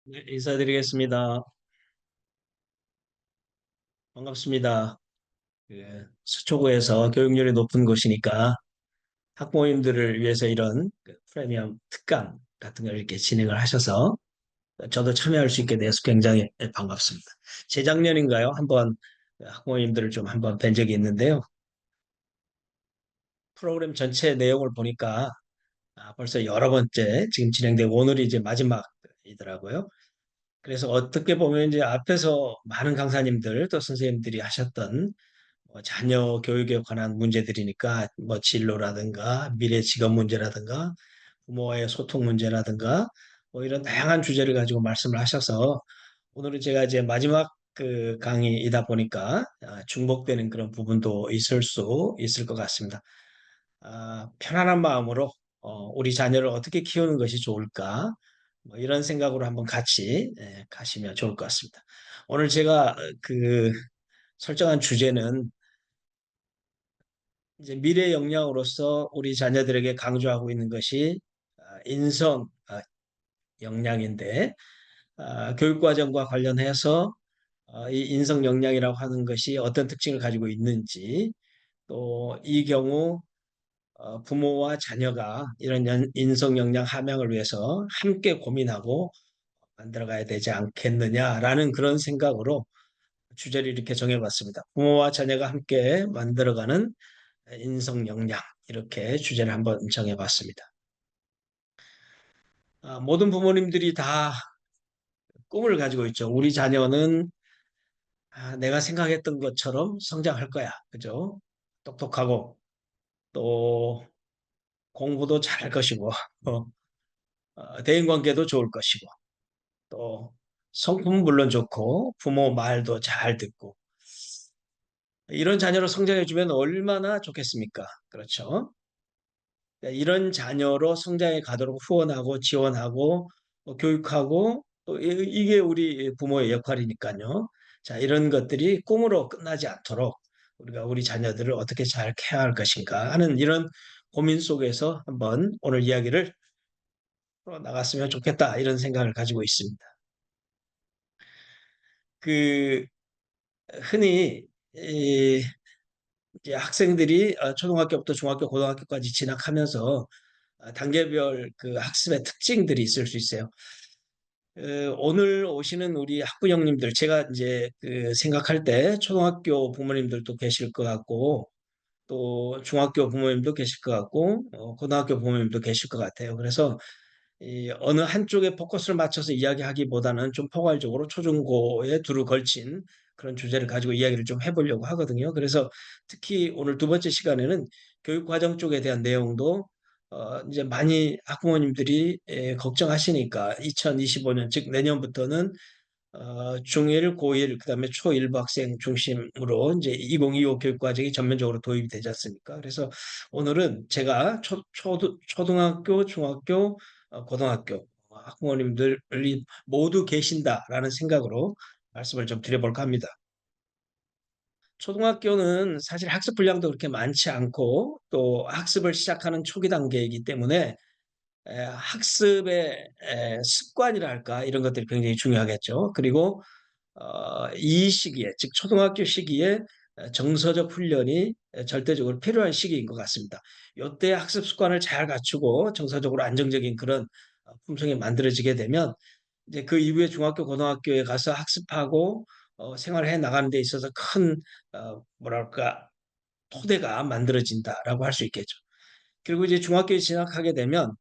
네, 인사드리겠습니다. 반갑습니다. 서초구에서 교육열이 높은 곳이니까 학부모님들을 위해서 이런 프리미엄 특강 같은 걸 이렇게 진행을 하셔서 저도 참여할 수 있게 돼서 굉장히 반갑습니다. 재작년인가요? 한번 학부모님들을 좀 한번 뵌 적이 있는데요. 프로그램 전체 내용을 보니까 벌써 여러 번째 지금 진행되고 오늘이 이제 마지막이더라고요. 그래서 어떻게 보면 이제 앞에서 많은 강사님들 또 선생님들이 하셨던 자녀 교육에 관한 문제들이니까 뭐 진로라든가 미래 직업 문제라든가 부모와의 소통 문제라든가 뭐 이런 다양한 주제를 가지고 말씀을 하셔서 오늘은 제가 이제 마지막 그 강의이다 보니까 중복되는 그런 부분도 있을 수 있을 것 같습니다. 편안한 마음으로 우리 자녀를 어떻게 키우는 것이 좋을까? 뭐 이런 생각으로 한번 같이 가시면 좋을 것 같습니다. 오늘 제가 그 설정한 주제는 이제 미래 역량으로서 우리 자녀들에게 강조하고 있는 것이 인성 역량인데 교육과정과 관련해서 이 인성 역량이라고 하는 것이 어떤 특징을 가지고 있는지 또 이 경우 부모와 자녀가 이런 인성 역량 함양을 위해서 함께 고민하고 만들어가야 되지 않겠느냐라는 그런 생각으로 주제를 이렇게 정해봤습니다. 부모와 자녀가 함께 만들어가는 인성 역량 이렇게 주제를 한번 정해봤습니다. 모든 부모님들이 다 꿈을 가지고 있죠. 우리 자녀는 내가 생각했던 것처럼 성장할 거야. 그죠? 똑똑하고 또 공부도 잘할 것이고 어, 대인관계도 좋을 것이고 또 성품은 물론 좋고 부모 말도 잘 듣고 이런 자녀로 성장해주면 얼마나 좋겠습니까? 그렇죠? 이런 자녀로 성장해 가도록 후원하고 지원하고 교육하고 또 이게 우리 부모의 역할이니까요. 자, 이런 것들이 꿈으로 끝나지 않도록 우리가 우리 자녀들을 어떻게 잘 케어할 것인가 하는 이런 고민 속에서 한번 오늘 이야기를 풀어 나갔으면 좋겠다 이런 생각을 가지고 있습니다. 그 흔히 이제 학생들이 초등학교부터 중학교, 고등학교까지 진학하면서 단계별 그 학습의 특징들이 있을 수 있어요. 오늘 오시는 우리 학부형님들, 제가 이제 그 생각할 때 초등학교 부모님들도 계실 것 같고, 또 중학교 부모님도 계실 것 같고, 고등학교 부모님도 계실 것 같아요. 그래서 이 어느 한쪽에 포커스를 맞춰서 이야기하기보다는 좀 포괄적으로 초중고에 두루 걸친 그런 주제를 가지고 이야기를 좀 해보려고 하거든요. 그래서 특히 오늘 두 번째 시간에는 교육과정 쪽에 대한 내용도 이제 많이 학부모님들이 걱정하시니까 2025년 즉 내년부터는 중1, 고1, 그다음에 초1부 학생 중심으로 이제 2025 교육과정이 전면적으로 도입이 되지 않습니까? 그래서 오늘은 제가 초등학교, 중학교, 고등학교 학부모님들이 모두 계신다라는 생각으로 말씀을 좀 드려볼까 합니다. 초등학교는 사실 학습 분량도 그렇게 많지 않고 또 학습을 시작하는 초기 단계이기 때문에 학습의 습관이라 할까 이런 것들이 굉장히 중요하겠죠. 그리고 이 시기에, 즉 초등학교 시기에 정서적 훈련이 절대적으로 필요한 시기인 것 같습니다. 이때 학습 습관을 잘 갖추고 정서적으로 안정적인 그런 품성이 만들어지게 되면 이제 그 이후에 중학교, 고등학교에 가서 학습하고 생활해 나가는 데 있어서 큰 뭐랄까 토대가 만들어진다라고 할 수 있겠죠. 그리고 이제 중학교에 진학하게 되면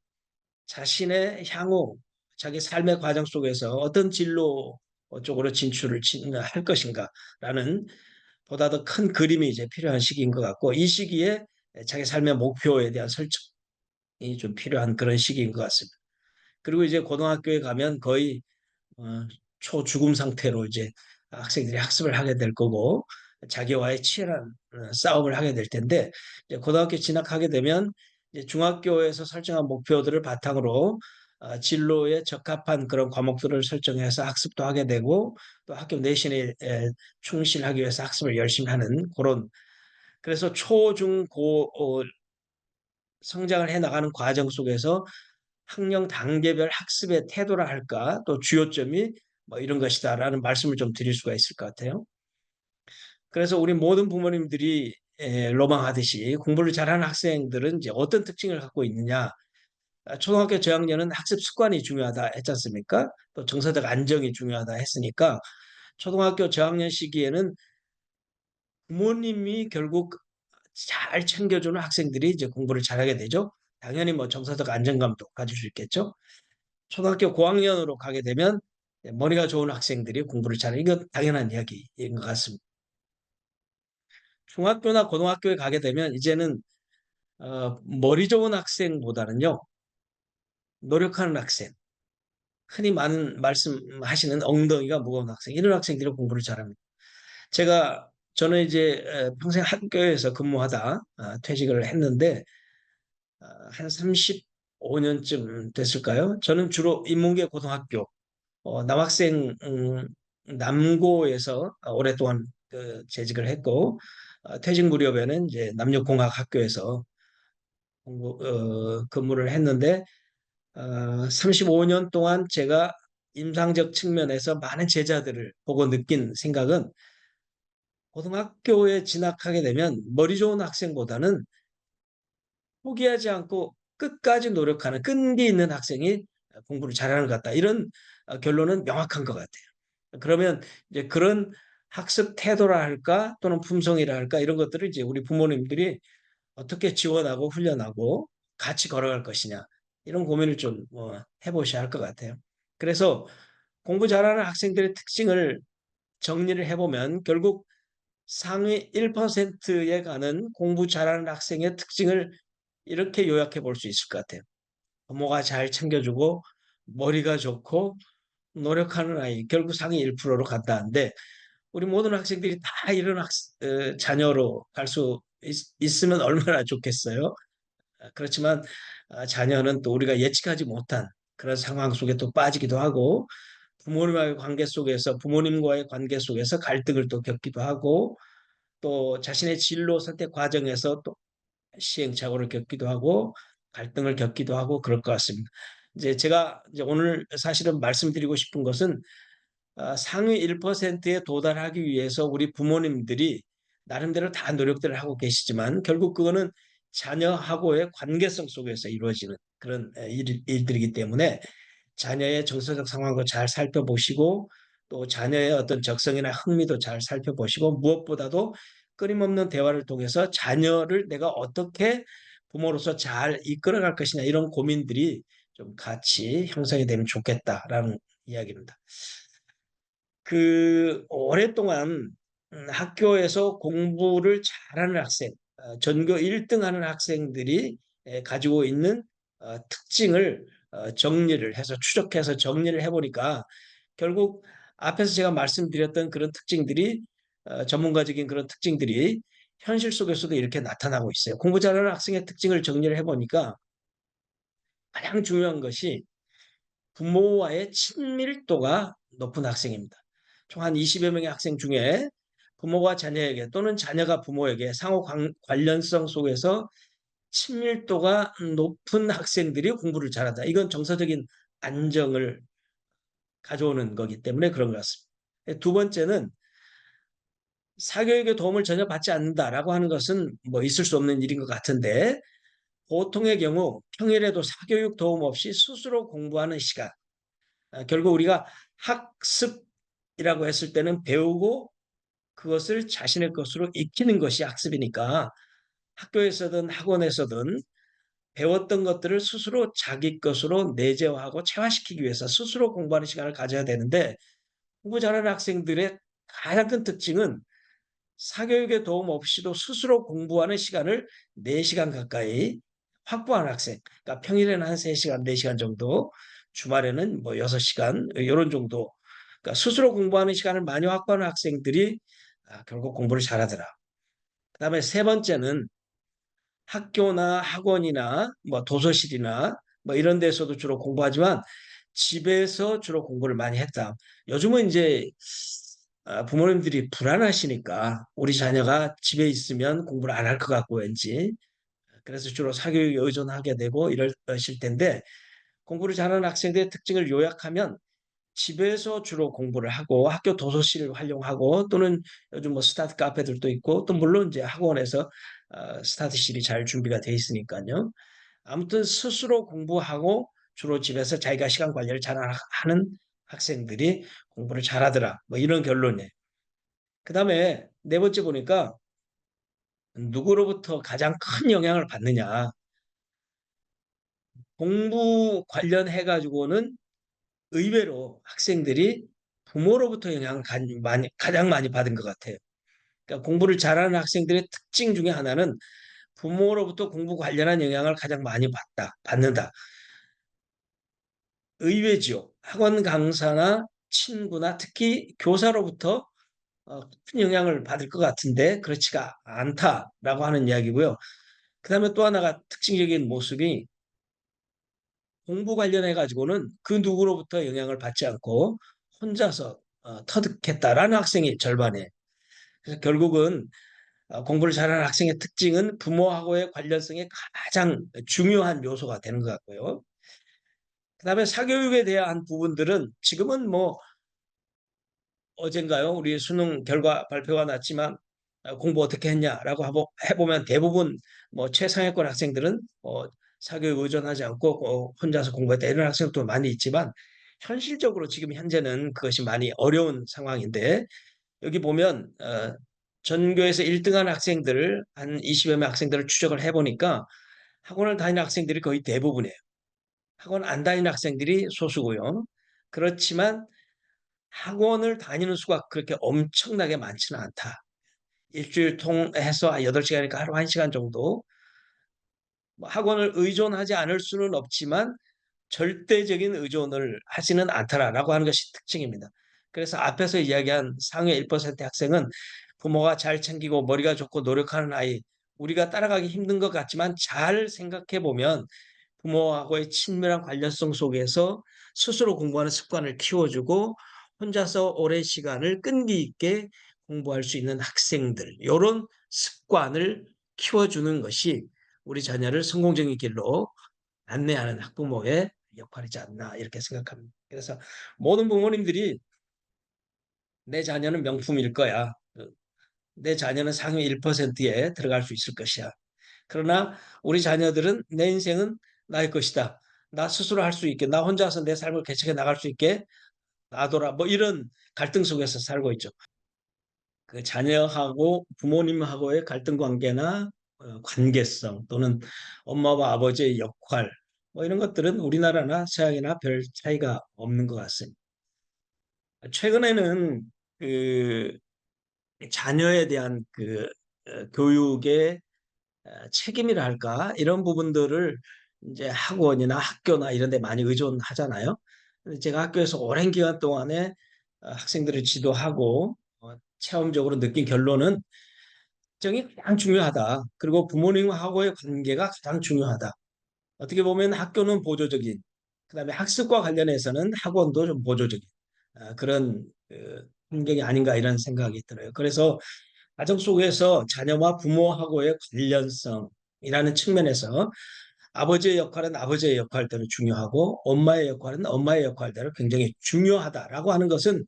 자신의 향후 자기 삶의 과정 속에서 어떤 진로 쪽으로 진출을 할 것인가라는 보다 더 큰 그림이 이제 필요한 시기인 것 같고 이 시기에 자기 삶의 목표에 대한 설정이 좀 필요한 그런 시기인 것 같습니다. 그리고 이제 고등학교에 가면 거의 어, 초죽음 상태로 이제 학생들이 학습을 하게 될 거고 자기와의 치열한 싸움을 하게 될 텐데 이제 고등학교 진학하게 되면 이제 중학교에서 설정한 목표들을 바탕으로 진로에 적합한 그런 과목들을 설정해서 학습도 하게 되고 또 학교 내신에 충실하기 위해서 학습을 열심히 하는 그런 그래서 초, 중, 고 성장을 해 나가는 과정 속에서 학령 단계별 학습의 태도라 할까, 또 주요점이 뭐 이런 것이다라는 말씀을 좀 드릴 수가 있을 것 같아요. 그래서 우리 모든 부모님들이 로망하듯이 공부를 잘하는 학생들은 이제 어떤 특징을 갖고 있느냐? 초등학교 저학년은 학습 습관이 중요하다 했지 않습니까? 또 정서적 안정이 중요하다 했으니까 초등학교 저학년 시기에는 부모님이 결국 잘 챙겨주는 학생들이 이제 공부를 잘하게 되죠. 당연히 뭐 정서적 안정감도 가질 수 있겠죠. 초등학교 고학년으로 가게 되면 머리가 좋은 학생들이 공부를 잘해. 이건 당연한 이야기인 것 같습니다. 중학교나 고등학교에 가게 되면 이제는 머리 좋은 학생보다는요, 노력하는 학생, 흔히 많은 말씀하시는 엉덩이가 무거운 학생, 이런 학생들이 공부를 잘합니다. 저는 이제 평생 학교에서 근무하다 퇴직을 했는데 한 35년쯤 됐을까요? 저는 주로 인문계 고등학교, 남학생 남고에서 오랫동안 재직을 했고 퇴직 무렵에는 이제 남녀공학 학교에서 근무를 했는데 35년 동안 제가 임상적 측면에서 많은 제자들을 보고 느낀 생각은 고등학교에 진학하게 되면 머리 좋은 학생보다는 포기하지 않고 끝까지 노력하는 끈기 있는 학생이 공부를 잘하는 것 같다. 이런 결론은 명확한 것 같아요. 그러면 이제 그런 학습 태도라 할까 또는 품성이라 할까 이런 것들을 이제 우리 부모님들이 어떻게 지원하고 훈련하고 같이 걸어갈 것이냐 이런 고민을 좀 해보셔야 할 것 같아요. 그래서 공부 잘하는 학생들의 특징을 정리를 해보면 결국 상위 1%에 가는 공부 잘하는 학생의 특징을 이렇게 요약해 볼 수 있을 것 같아요. 부모가 잘 챙겨주고 머리가 좋고 노력하는 아이 결국 상위 1%로 간다는데 우리 모든 학생들이 다 이런 자녀로 갈 수 있으면 얼마나 좋겠어요. 그렇지만 자녀는 또 우리가 예측하지 못한 그런 상황 속에 또 빠지기도 하고 부모님과의 관계 속에서 갈등을 또 겪기도 하고 또 자신의 진로 선택 과정에서 또 시행착오를 겪기도 하고 갈등을 겪기도 하고 그럴 것 같습니다. 이제 제가 이제 오늘 사실은 말씀드리고 싶은 것은 상위 1%에 도달하기 위해서 우리 부모님들이 나름대로 다 노력들을 하고 계시지만 결국 그거는 자녀하고의 관계성 속에서 이루어지는 그런 일들이기 때문에 자녀의 정서적 상황도 잘 살펴보시고 또 자녀의 어떤 적성이나 흥미도 잘 살펴보시고 무엇보다도 끊임없는 대화를 통해서 자녀를 내가 어떻게 부모로서 잘 이끌어갈 것이냐 이런 고민들이 좀 같이 형성이 되면 좋겠다라는 이야기입니다. 오랫동안 학교에서 공부를 잘하는 학생, 전교 1등 하는 학생들이 가지고 있는 특징을 정리를 해서 추적해서 정리를 해보니까 결국 앞에서 제가 말씀드렸던 그런 특징들이 전문가적인 그런 특징들이 현실 속에서도 이렇게 나타나고 있어요. 공부 잘하는 학생의 특징을 정리를 해보니까 가장 중요한 것이 부모와의 친밀도가 높은 학생입니다. 총 한 20여 명의 학생 중에 부모가 자녀에게 또는 자녀가 부모에게 상호 관련성 속에서 친밀도가 높은 학생들이 공부를 잘한다. 이건 정서적인 안정을 가져오는 거기 때문에 그런 것 같습니다. 두 번째는 사교육의 도움을 전혀 받지 않는다라고 하는 것은 뭐 있을 수 없는 일인 것 같은데 보통의 경우 평일에도 사교육 도움 없이 스스로 공부하는 시간 결국 우리가 학습이라고 했을 때는 배우고 그것을 자신의 것으로 익히는 것이 학습이니까 학교에서든 학원에서든 배웠던 것들을 스스로 자기 것으로 내재화하고 체화시키기 위해서 스스로 공부하는 시간을 가져야 되는데 공부 잘하는 학생들의 가장 큰 특징은 사교육의 도움 없이도 스스로 공부하는 시간을 4시간 가까이 확보하는 학생. 그러니까 평일에는 한 3시간, 4시간 정도, 주말에는 뭐 6시간, 이런 정도. 그러니까 스스로 공부하는 시간을 많이 확보하는 학생들이 결국 공부를 잘하더라. 그다음에 세 번째는 학교나 학원이나 뭐 도서실이나 뭐 이런 데서도 주로 공부하지만 집에서 주로 공부를 많이 했다. 요즘은 이제 부모님들이 불안하시니까 우리 자녀가 집에 있으면 공부를 안 할 것 같고 왠지 그래서 주로 사교육에 의존하게 되고 이러실 텐데 공부를 잘하는 학생들의 특징을 요약하면 집에서 주로 공부를 하고 학교 도서실을 활용하고 또는 요즘 뭐 스타트 카페들도 있고 또 물론 이제 학원에서 스타트실이 잘 준비가 돼 있으니까요. 아무튼 스스로 공부하고 주로 집에서 자기가 시간 관리를 잘 하는 학생들이 공부를 잘하더라. 뭐 이런 결론이에요. 그다음에 네 번째 보니까 누구로부터 가장 큰 영향을 받느냐. 공부 관련해 가지고는 의외로 학생들이 부모로부터 영향을 가장 많이 받은 것 같아요. 그러니까 공부를 잘하는 학생들의 특징 중에 하나는 부모로부터 공부 관련한 영향을 가장 많이 받는다. 의외지요. 학원 강사나 친구나 특히 교사로부터 큰 영향을 받을 것 같은데 그렇지가 않다라고 하는 이야기고요. 그다음에 또 하나가 특징적인 모습이 공부 관련해 가지고는 그 누구로부터 영향을 받지 않고 혼자서 터득했다라는 학생이 절반이에요. 그래서 결국은 공부를 잘하는 학생의 특징은 부모하고의 관련성이 가장 중요한 요소가 되는 것 같고요. 그다음에 사교육에 대한 부분들은 지금은 뭐 어젠가요? 우리 수능 결과 발표가 났지만 공부 어떻게 했냐라고 해보면 대부분 뭐 최상위권 학생들은 사교육 의존하지 않고 혼자서 공부했다 이런 학생도 많이 있지만 현실적으로 지금 현재는 그것이 많이 어려운 상황인데 여기 보면 전교에서 1등한 학생들을 한 20여 명 학생들을 추적을 해보니까 학원을 다니는 학생들이 거의 대부분이에요. 학원 안 다니는 학생들이 소수고요. 그렇지만 학원을 다니는 수가 그렇게 엄청나게 많지는 않다. 일주일 통해서 8시간이니까 하루 1시간 정도. 뭐 학원을 의존하지 않을 수는 없지만 절대적인 의존을 하지는 않더라라고 하는 것이 특징입니다. 그래서 앞에서 이야기한 상위 1% 학생은 부모가 잘 챙기고 머리가 좋고 노력하는 아이, 우리가 따라가기 힘든 것 같지만 잘 생각해 보면 부모하고의 친밀한 관련성 속에서 스스로 공부하는 습관을 키워주고 혼자서 오랜 시간을 끈기 있게 공부할 수 있는 학생들, 이런 습관을 키워주는 것이 우리 자녀를 성공적인 길로 안내하는 학부모의 역할이지 않나 이렇게 생각합니다. 그래서 모든 부모님들이 내 자녀는 명품일 거야. 내 자녀는 상위 1%에 들어갈 수 있을 것이야. 그러나 우리 자녀들은 내 인생은 나의 것이다. 나 스스로 할 수 있게, 나 혼자서 내 삶을 개척해 나갈 수 있게 놔둬라. 뭐 이런 갈등 속에서 살고 있죠. 그 자녀하고 부모님하고의 갈등 관계나 관계성 또는 엄마와 아버지의 역할 뭐 이런 것들은 우리나라나 서양이나 별 차이가 없는 것 같습니다. 최근에는 그 자녀에 대한 교육의 책임이라 할까 이런 부분들을 이제 학원이나 학교나 이런 데 많이 의존하잖아요. 근데 제가 학교에서 오랜 기간 동안에 학생들을 지도하고 체험적으로 느낀 결론은 정이 가장 중요하다. 그리고 부모님하고의 관계가 가장 중요하다. 어떻게 보면 학교는 보조적인, 그다음에 학습과 관련해서는 학원도 좀 보조적인 그런 환경이 아닌가 이런 생각이 들어요. 그래서 가정 속에서 자녀와 부모하고의 관련성이라는 측면에서 아버지의 역할은 아버지의 역할대로 중요하고 엄마의 역할은 엄마의 역할대로 굉장히 중요하다라고 하는 것은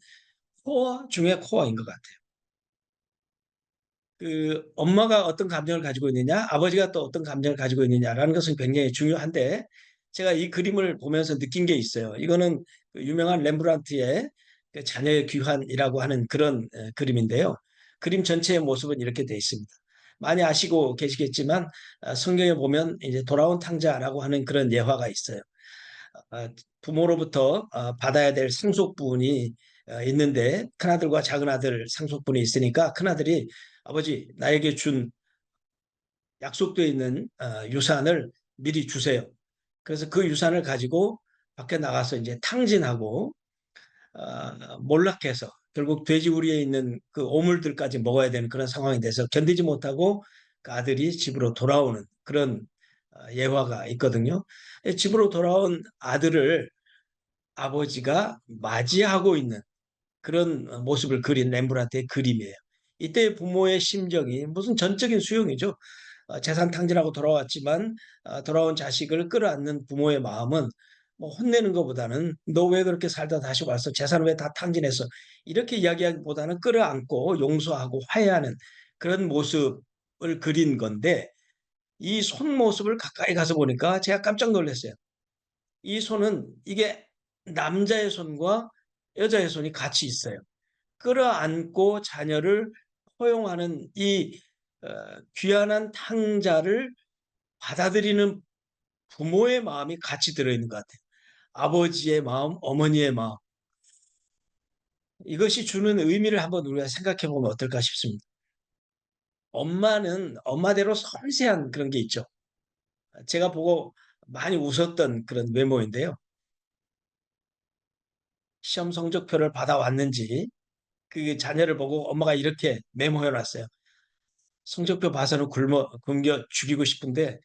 코어 중에 코어인 것 같아요. 엄마가 어떤 감정을 가지고 있느냐, 아버지가 또 어떤 감정을 가지고 있느냐라는 것은 굉장히 중요한데 제가 이 그림을 보면서 느낀 게 있어요. 이거는 그 유명한 렘브란트의 그 자녀의 귀환이라고 하는 그런 그림인데요. 그림 전체의 모습은 이렇게 되어 있습니다. 많이 아시고 계시겠지만 성경에 보면 이제 돌아온 탕자라고 하는 그런 예화가 있어요. 부모로부터 받아야 될 상속분이 있는데 큰아들과 작은아들 상속분이 있으니까 큰아들이 아버지 나에게 준 약속되어 있는 유산을 미리 주세요. 그래서 그 유산을 가지고 밖에 나가서 이제 탕진하고 몰락해서 결국 돼지우리에 있는 그 오물들까지 먹어야 되는 그런 상황이 돼서 견디지 못하고 그 아들이 집으로 돌아오는 그런 예화가 있거든요. 집으로 돌아온 아들을 아버지가 맞이하고 있는 그런 모습을 그린 렘브란트의 그림이에요. 이때 부모의 심정이 무슨 전적인 수용이죠. 재산 탕진하고 돌아왔지만 돌아온 자식을 끌어안는 부모의 마음은 뭐 혼내는 것보다는 너 왜 그렇게 살다 다시 왔어? 재산을 왜 다 탕진했어? 이렇게 이야기하기보다는 끌어안고 용서하고 화해하는 그런 모습을 그린 건데 이 손 모습을 가까이 가서 보니까 제가 깜짝 놀랐어요. 이 손은 이게 남자의 손과 여자의 손이 같이 있어요. 끌어안고 자녀를 포용하는 이 어, 귀한한 탕자를 받아들이는 부모의 마음이 같이 들어있는 것 같아요. 아버지의 마음, 어머니의 마음. 이것이 주는 의미를 한번 우리가 생각해 보면 어떨까 싶습니다. 엄마는 엄마대로 섬세한 그런 게 있죠. 제가 보고 많이 웃었던 그런 메모인데요. 시험 성적표를 받아왔는지 그 자녀를 보고 엄마가 이렇게 메모해 놨어요. 성적표 봐서는 굶겨 죽이고 싶은데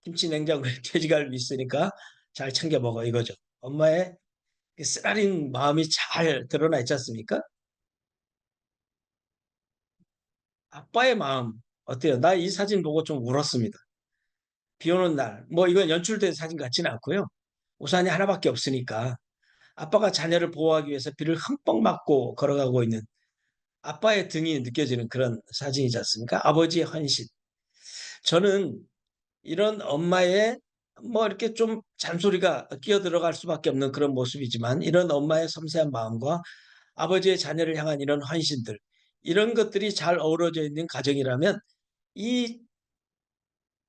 김치 냉장고에 돼지갈비 있으니까 잘 챙겨 먹어 이거죠. 엄마의 그 쓰라린 마음이 잘 드러나 있지 않습니까? 아빠의 마음 어때요? 나 이 사진 보고 좀 울었습니다. 비 오는 날, 뭐 이건 연출된 사진 같지는 않고요. 우산이 하나밖에 없으니까 아빠가 자녀를 보호하기 위해서 비를 흠뻑 맞고 걸어가고 있는 아빠의 등이 느껴지는 그런 사진이지 않습니까? 아버지의 헌신. 저는 이런 엄마의 뭐 이렇게 좀 잔소리가 끼어 들어갈 수밖에 없는 그런 모습이지만 이런 엄마의 섬세한 마음과 아버지의 자녀를 향한 이런 헌신들 이런 것들이 잘 어우러져 있는 가정이라면 이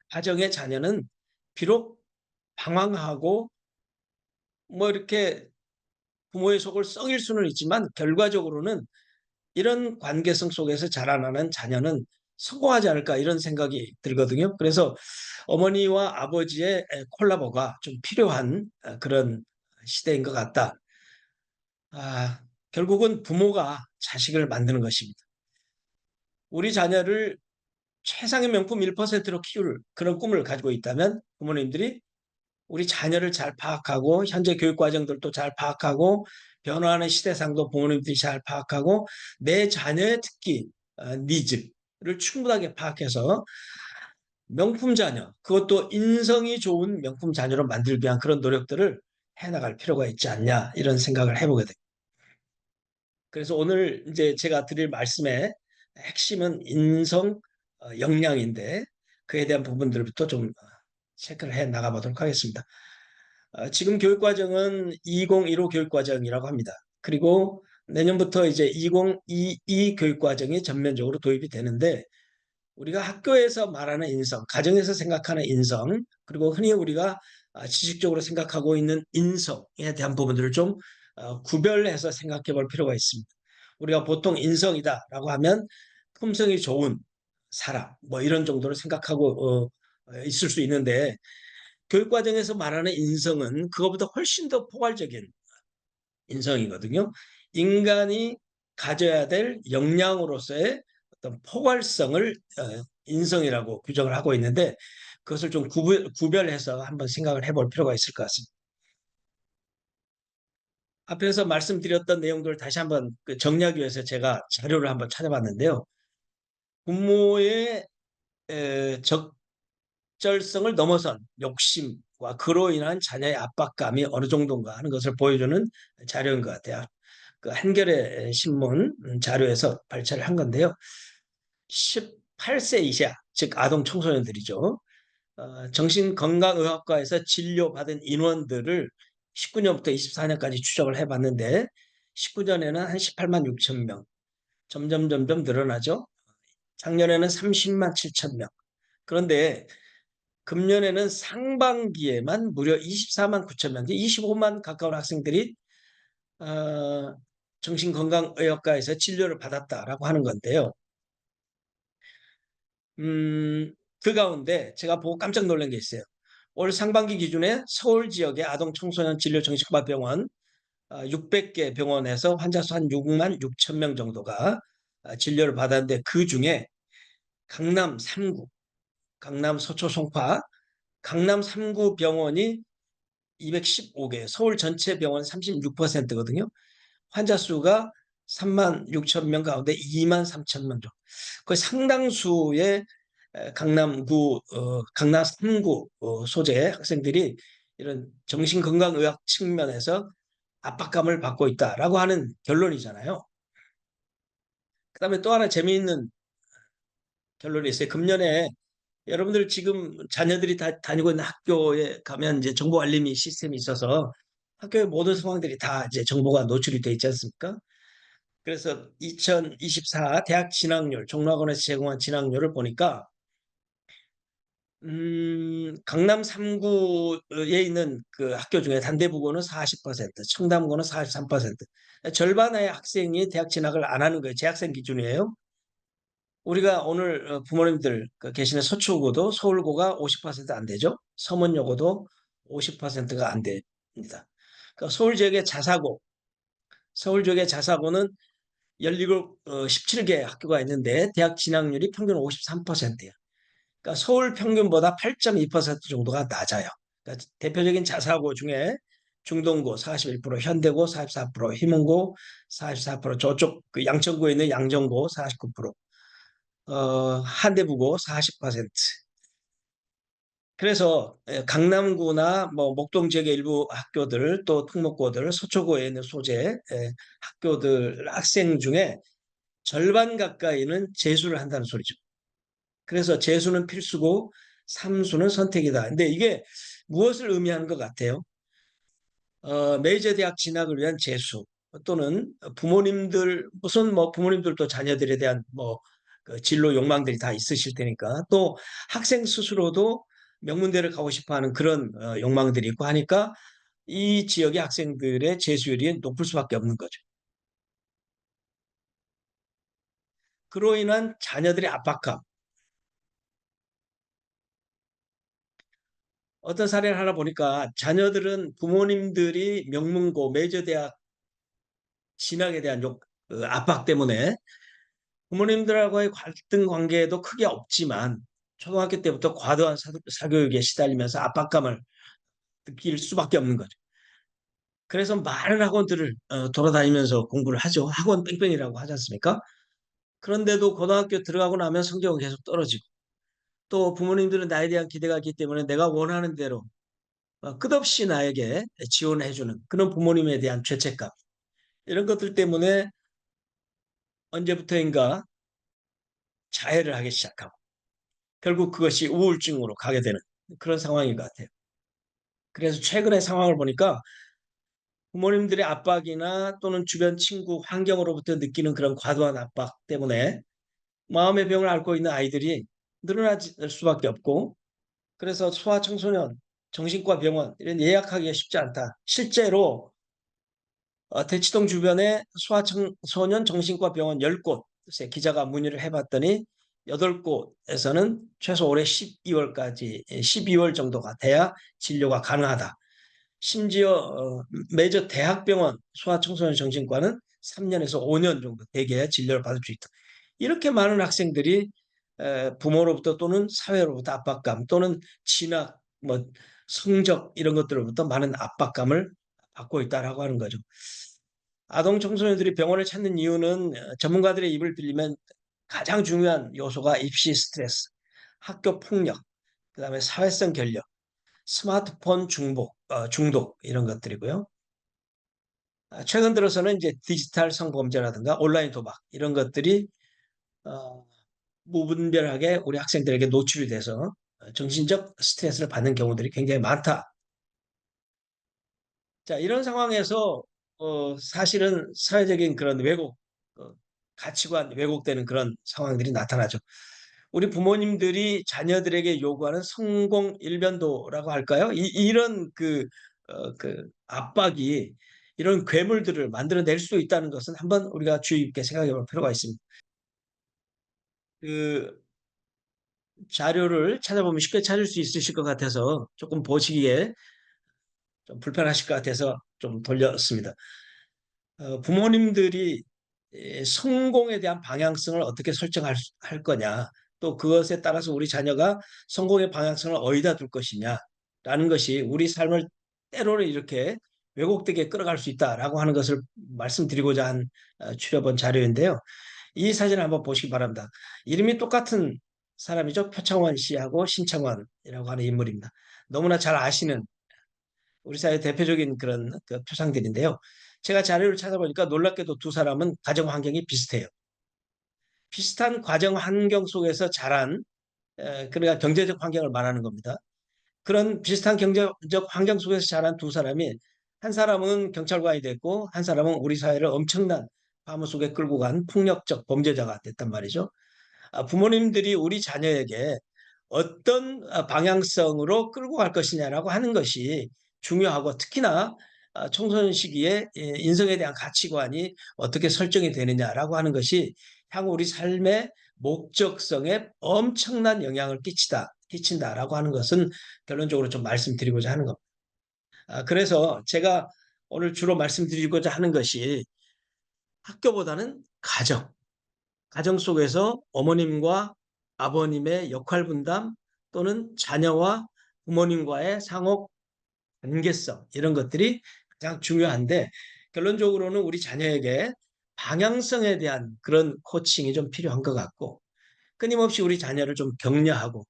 가정의 자녀는 비록 방황하고 뭐 이렇게 부모의 속을 썩일 수는 있지만 결과적으로는 이런 관계성 속에서 자라나는 자녀는 성공하지 않을까 이런 생각이 들거든요. 그래서 어머니와 아버지의 콜라보가 좀 필요한 그런 시대인 것 같다. 아, 결국은 부모가 자식을 만드는 것입니다. 우리 자녀를 최상의 명품 1%로 키울 그런 꿈을 가지고 있다면 부모님들이 우리 자녀를 잘 파악하고 현재 교육 과정들도 잘 파악하고 변화하는 시대상도 부모님들이 잘 파악하고 내 자녀의 특기, 니즈를 충분하게 파악해서 명품 자녀, 그것도 인성이 좋은 명품 자녀로 만들기 위한 그런 노력들을 해나갈 필요가 있지 않냐 이런 생각을 해보게 됩니다. 그래서 오늘 이제 제가 드릴 말씀의 핵심은 인성 역량인데 그에 대한 부분들부터 좀 체크를 해 나가보도록 하겠습니다. 지금 교육과정은 2015 교육과정이라고 합니다. 그리고 내년부터 이제 2022 교육과정이 전면적으로 도입이 되는데 우리가 학교에서 말하는 인성, 가정에서 생각하는 인성, 그리고 흔히 우리가 지식적으로 생각하고 있는 인성에 대한 부분들을 좀 구별해서 생각해 볼 필요가 있습니다. 우리가 보통 인성이다라고 하면 품성이 좋은 사람, 뭐 이런 정도로 생각하고 있을 수 있는데 교육과정에서 말하는 인성은 그것보다 훨씬 더 포괄적인 인성이거든요. 인간이 가져야 될 역량으로서의 어떤 포괄성을 인성이라고 규정을 하고 있는데 그것을 좀 구별해서 한번 생각을 해볼 필요가 있을 것 같습니다. 앞에서 말씀드렸던 내용들을 다시 한번 정리하기 위해서 제가 자료를 한번 찾아봤는데요. 부모의 적절성을 넘어선 욕심과 그로 인한 자녀의 압박감이 어느 정도인가 하는 것을 보여주는 자료인 것 같아요. 그 한겨레 신문 자료에서 발췌를 한 건데요. 18세 이하, 즉 아동 청소년들이죠. 정신건강의학과에서 진료받은 인원들을 19년부터 24년까지 추적을 해봤는데 19년에는 한 18만 6천 명, 점점 늘어나죠. 작년에는 30만 7천 명. 그런데 금년에는 상반기에만 무려 24만 9천 명, 25만 가까운 학생들이 어, 정신건강의학과에서 진료를 받았다라고 하는 건데요. 그 가운데 제가 보고 깜짝 놀란 게 있어요. 올 상반기 기준에 서울 지역의 아동 청소년 진료 정신과병원 600개 병원에서 환자 수 한 6만 6천 명 정도가 진료를 받았는데 그 중에 강남 3구, 강남 서초 송파, 강남 3구 병원이 215개, 서울 전체 병원 36%거든요. 환자 수가 3만 6천 명 가운데 2만 3천 명 정도. 거의 상당수의 강남 3구 소재 학생들이 이런 정신건강의학 측면에서 압박감을 받고 있다라고 하는 결론이잖아요. 그다음에 또 하나 재미있는 결론이 있어요. 금년에 여러분들 지금 자녀들이 다 다니고 있는 학교에 가면 이제 정보 알림이 시스템이 있어서 학교의 모든 상황들이 다 이제 정보가 노출이 돼 있지 않습니까? 그래서 2024 대학 진학률, 종로학원에서 제공한 진학률을 보니까 강남 3구에 있는 그 학교 중에 단대부고는 40%, 청담고는 43%, 절반의 학생이 대학 진학을 안 하는 거예요. 재학생 기준이에요. 우리가 오늘 부모님들 그 계시는 서초구도 서울고가 50%안 되죠. 서문여고도 50%가 안 됩니다. 그러니까 서울 지역의 자사고, 서울 지역의 자사고는 17, 17개 학교가 있는데 대학 진학률이 평균 53%예요. 그러니까 서울 평균보다 8.2% 정도가 낮아요. 그러니까 대표적인 자사고 중에 중동고 41%, 현대고 44%, 희문고 44%, 저쪽 그 양천구에 있는 양정고 49%, 한대부고 40%. 그래서 강남구나 뭐 목동 지역의 일부 학교들 또 특목고들 서초구에 있는 소재 학교들 학생 중에 절반 가까이는 재수를 한다는 소리죠. 그래서 재수는 필수고 삼수는 선택이다. 근데 이게 무엇을 의미하는 것 같아요? 메이저 대학 진학을 위한 재수 또는 부모님들 무슨 뭐 부모님들도 자녀들에 대한 뭐그 진로 욕망들이 다 있으실 테니까 또 학생 스스로도 명문대를 가고 싶어하는 그런 욕망들이 있고 하니까 이 지역의 학생들의 재수율이 높을 수밖에 없는 거죠. 그로 인한 자녀들의 압박감. 어떤 사례를 하나 보니까 자녀들은 부모님들이 명문고 메이저 대학 진학에 대한 압박 때문에 부모님들하고의 갈등 관계도 크게 없지만 초등학교 때부터 과도한 사교육에 시달리면서 압박감을 느낄 수밖에 없는 거죠. 그래서 많은 학원들을 돌아다니면서 공부를 하죠. 학원 뺑뺑이라고 하지 않습니까? 그런데도 고등학교 들어가고 나면 성적은 계속 떨어지고 또 부모님들은 나에 대한 기대가 있기 때문에 내가 원하는 대로 끝없이 나에게 지원해주는 그런 부모님에 대한 죄책감 이런 것들 때문에 언제부터인가 자해를 하기 시작하고 결국 그것이 우울증으로 가게 되는 그런 상황인 것 같아요. 그래서 최근의 상황을 보니까 부모님들의 압박이나 또는 주변 친구 환경으로부터 느끼는 그런 과도한 압박 때문에 마음의 병을 앓고 있는 아이들이 늘어날 수밖에 없고 그래서 소아청소년, 정신과 병원 이런 예약하기가 쉽지 않다. 실제로 대치동 주변에 소아청소년 정신과 병원 10곳에 기자가 문의를 해봤더니 8곳에서는 최소 올해 12월까지, 12월 정도가 돼야 진료가 가능하다. 심지어 메이저 대학병원 소아청소년 정신과는 3년에서 5년 정도 대개야 진료를 받을 수 있다. 이렇게 많은 학생들이 부모로부터 또는 사회로부터 압박감 또는 진학, 뭐 성적 이런 것들로부터 많은 압박감을 받고 있다라고 하는 거죠. 아동 청소년들이 병원을 찾는 이유는 전문가들의 입을 빌리면 가장 중요한 요소가 입시 스트레스, 학교 폭력, 그다음에 사회성 결력, 스마트폰 중독 이런 것들이고요. 최근 들어서는 이제 디지털 성범죄라든가 온라인 도박 이런 것들이 어, 무분별하게 우리 학생들에게 노출이 돼서 정신적 스트레스를 받는 경우들이 굉장히 많다. 자, 이런 상황에서 사실은 사회적인 그런 왜곡, 어, 가치관 왜곡되는 그런 상황들이 나타나죠. 우리 부모님들이 자녀들에게 요구하는 성공 일변도라고 할까요? 이런 그 압박이 이런 괴물들을 만들어낼 수 있다는 것은 한번 우리가 주의 깊게 생각해 볼 필요가 있습니다. 그 자료를 찾아보면 쉽게 찾을 수 있으실 것 같아서 조금 보시기에 좀 불편하실 것 같아서 좀 돌렸습니다. 부모님들이 성공에 대한 방향성을 어떻게 할 거냐, 또 그것에 따라서 우리 자녀가 성공의 방향성을 어디다 둘 것이냐라는 것이 우리 삶을 때로는 이렇게 왜곡되게 끌어갈 수 있다라고 하는 것을 말씀드리고자 한 추려본 자료인데요. 이 사진을 한번 보시기 바랍니다. 이름이 똑같은 사람이죠. 표창원 씨하고 신창원이라고 하는 인물입니다. 너무나 잘 아시는 우리 사회 대표적인 그런 그 표상들인데요. 제가 자료를 찾아보니까 놀랍게도 두 사람은 가정 환경이 비슷해요. 비슷한 가정 환경 속에서 자란 그러니까 경제적 환경을 말하는 겁니다. 그런 비슷한 경제적 환경 속에서 자란 두 사람이 한 사람은 경찰관이 됐고 한 사람은 우리 사회를 엄청난 파무 속에 끌고 간 폭력적 범죄자가 됐단 말이죠. 부모님들이 우리 자녀에게 어떤 방향성으로 끌고 갈 것이냐라고 하는 것이 중요하고 특히나 청소년 시기에 인성에 대한 가치관이 어떻게 설정이 되느냐라고 하는 것이 향후 우리 삶의 목적성에 엄청난 영향을 끼친다라고 하는 것은 결론적으로 좀 말씀드리고자 하는 겁니다. 그래서 제가 오늘 주로 말씀드리고자 하는 것이 학교보다는 가정 속에서 어머님과 아버님의 역할 분담 또는 자녀와 부모님과의 상호 관계성 이런 것들이 가장 중요한데 결론적으로는 우리 자녀에게 방향성에 대한 그런 코칭이 좀 필요한 것 같고 끊임없이 우리 자녀를 좀 격려하고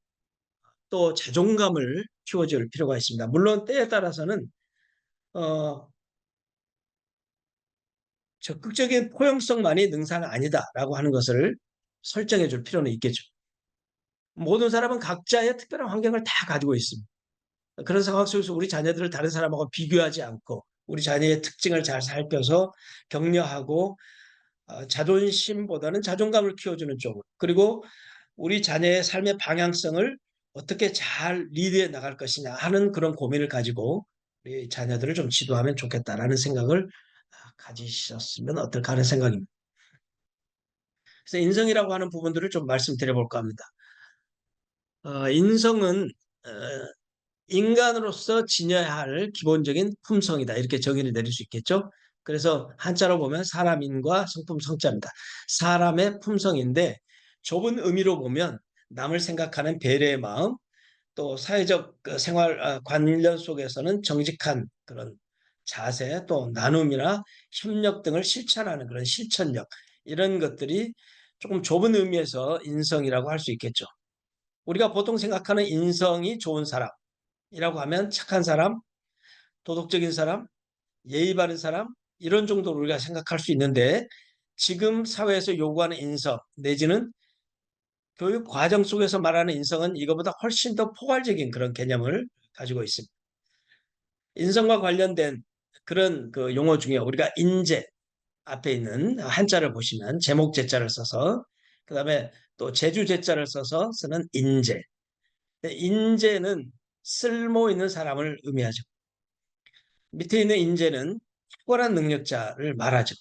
또 자존감을 키워줄 필요가 있습니다. 물론 때에 따라서는 어, 적극적인 포용성만이 능사는 아니다라고 하는 것을 설정해 줄 필요는 있겠죠. 모든 사람은 각자의 특별한 환경을 다 가지고 있습니다. 그런 상황 속에서 우리 자녀들을 다른 사람하고 비교하지 않고 우리 자녀의 특징을 잘 살펴서 격려하고 자존심보다는 자존감을 키워주는 쪽으로 그리고 우리 자녀의 삶의 방향성을 어떻게 잘 리드해 나갈 것이냐 하는 그런 고민을 가지고 우리 자녀들을 좀 지도하면 좋겠다라는 생각을 가지셨으면 어떨까 하는 생각입니다. 그래서 인성이라고 하는 부분들을 좀 말씀드려볼까 합니다. 인성은 어, 인간으로서 지녀야 할 기본적인 품성이다. 이렇게 정의를 내릴 수 있겠죠. 그래서 한자로 보면 사람인과 성품 성자입니다. 사람의 품성인데 좁은 의미로 보면 남을 생각하는 배려의 마음, 또 사회적 그 생활 관련 속에서는 정직한 그런 자세, 또 나눔이나 협력 등을 실천하는 그런 실천력 이런 것들이 조금 좁은 의미에서 인성이라고 할 수 있겠죠. 우리가 보통 생각하는 인성이 좋은 사람이라고 하면 착한 사람, 도덕적인 사람, 예의 바른 사람 이런 정도로 우리가 생각할 수 있는데 지금 사회에서 요구하는 인성 내지는 교육 과정 속에서 말하는 인성은 이거보다 훨씬 더 포괄적인 그런 개념을 가지고 있습니다. 인성과 관련된 그런 그 용어 중에 우리가 인재 앞에 있는 한자를 보시면 제목 제자를 써서 그다음에 또 제주 제자를 써서 쓰는 인재. 인재는 쓸모 있는 사람을 의미하죠. 밑에 있는 인재는 탁월한 능력자를 말하죠.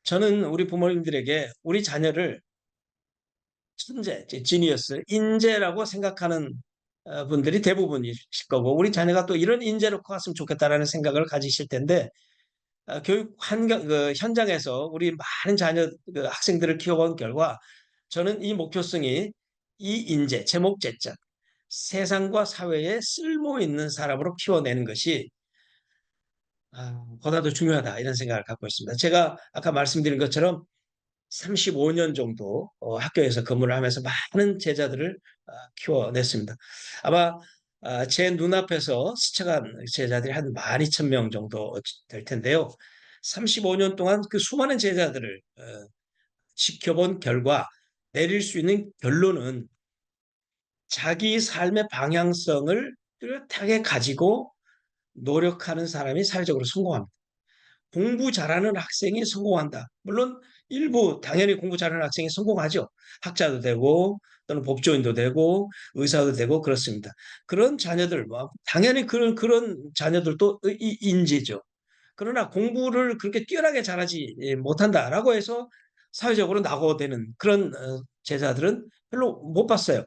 저는 우리 부모님들에게 우리 자녀를 천재, 지니어스, 인재라고 생각하는 분들이 대부분이실 거고 우리 자녀가 또 이런 인재로 커갔으면 좋겠다라는 생각을 가지실 텐데 교육 환경 그 현장에서 우리 많은 자녀 그 학생들을 키워본 결과 저는 이 목표성이 이 인재, 제목제자 세상과 사회에 쓸모 있는 사람으로 키워내는 것이 보다 더 중요하다 이런 생각을 갖고 있습니다. 제가 아까 말씀드린 것처럼 35년 정도 학교에서 근무를 하면서 많은 제자들을 키워냈습니다. 아마 제 눈앞에서 스쳐간 제자들이 한 12,000명 정도 될 텐데요. 35년 동안 그 수많은 제자들을 지켜본 결과 내릴 수 있는 결론은 자기 삶의 방향성을 뚜렷하게 가지고 노력하는 사람이 사회적으로 성공합니다. 공부 잘하는 학생이 성공한다. 물론 일부 당연히 공부 잘하는 학생이 성공하죠. 학자도 되고 또는 법조인도 되고 의사도 되고 그렇습니다. 그런 자녀들 뭐 당연히 그런 자녀들도 인재죠. 그러나 공부를 그렇게 뛰어나게 잘하지 못한다라고 해서 사회적으로 낙오되는 그런 제자들은 별로 못 봤어요.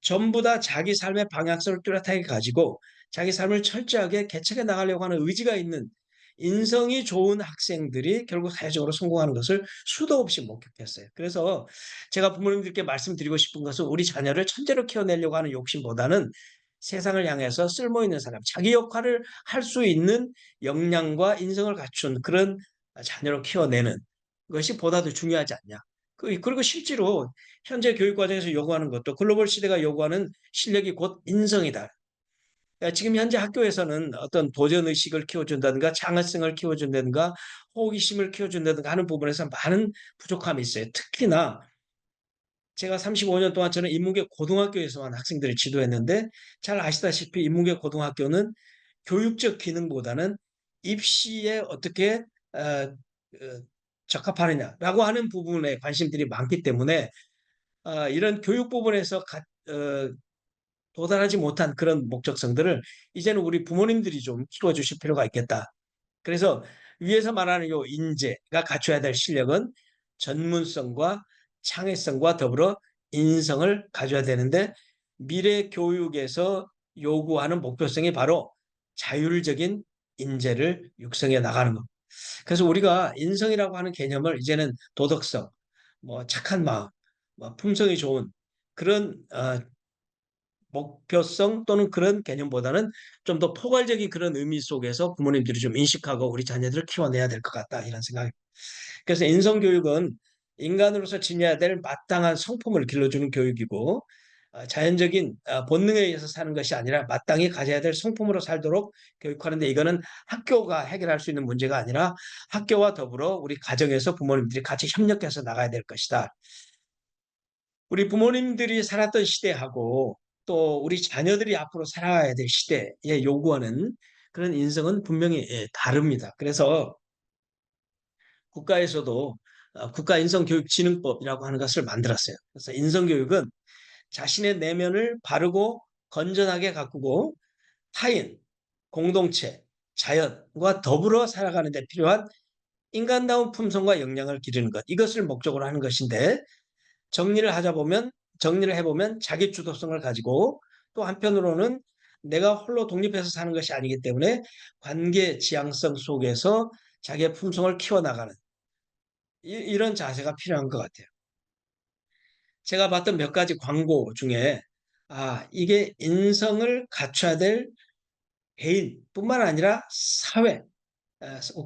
전부 다 자기 삶의 방향성을 뚜렷하게 가지고 자기 삶을 철저하게 개척해 나가려고 하는 의지가 있는 인성이 좋은 학생들이 결국 사회적으로 성공하는 것을 수도 없이 목격했어요. 그래서 제가 부모님들께 말씀드리고 싶은 것은 우리 자녀를 천재로 키워내려고 하는 욕심보다는 세상을 향해서 쓸모 있는 사람, 자기 역할을 할 수 있는 역량과 인성을 갖춘 그런 자녀로 키워내는 것이 보다 더 중요하지 않냐. 그리고 실제로 현재 교육 과정에서 요구하는 것도 글로벌 시대가 요구하는 실력이 곧 인성이다. 지금 현재 학교에서는 어떤 도전 의식을 키워준다든가 창의성을 키워준다든가 호기심을 키워준다든가 하는 부분에서 많은 부족함이 있어요. 특히나 제가 35년 동안 저는 인문계 고등학교에서만 학생들을 지도했는데 잘 아시다시피 인문계 고등학교는 교육적 기능보다는 입시에 어떻게 적합하느냐라고 하는 부분에 관심들이 많기 때문에 이런 교육 부분에서 도달하지 못한 그런 목적성들을 이제는 우리 부모님들이 좀 키워주실 필요가 있겠다. 그래서 위에서 말하는 요 인재가 갖춰야 될 실력은 전문성과 창의성과 더불어 인성을 가져야 되는데 미래 교육에서 요구하는 목표성이 바로 자율적인 인재를 육성해 나가는 것. 그래서 우리가 인성이라고 하는 개념을 이제는 도덕성, 뭐 착한 마음, 뭐 품성이 좋은 그런 목표성 또는 그런 개념보다는 좀 더 포괄적인 그런 의미 속에서 부모님들이 좀 인식하고 우리 자녀들을 키워내야 될 것 같다 이런 생각이. 그래서 인성교육은 인간으로서 지녀야 될 마땅한 성품을 길러주는 교육이고 자연적인 본능에 의해서 사는 것이 아니라 마땅히 가져야 될 성품으로 살도록 교육하는데 이거는 학교가 해결할 수 있는 문제가 아니라 학교와 더불어 우리 가정에서 부모님들이 같이 협력해서 나가야 될 것이다. 우리 부모님들이 살았던 시대하고 또 우리 자녀들이 앞으로 살아가야 될 시대에 요구하는 그런 인성은 분명히 다릅니다. 그래서 국가에서도 국가인성교육진흥법이라고 하는 것을 만들었어요. 그래서 인성교육은 자신의 내면을 바르고 건전하게 가꾸고 타인, 공동체, 자연과 더불어 살아가는 데 필요한 인간다운 품성과 역량을 기르는 것. 이것을 목적으로 하는 것인데 정리를 해보면 자기 주도성을 가지고 또 한편으로는 내가 홀로 독립해서 사는 것이 아니기 때문에 관계 지향성 속에서 자기의 품성을 키워나가는 이런 자세가 필요한 것 같아요. 제가 봤던 몇 가지 광고 중에 이게 인성을 갖춰야 될 개인뿐만 아니라 사회,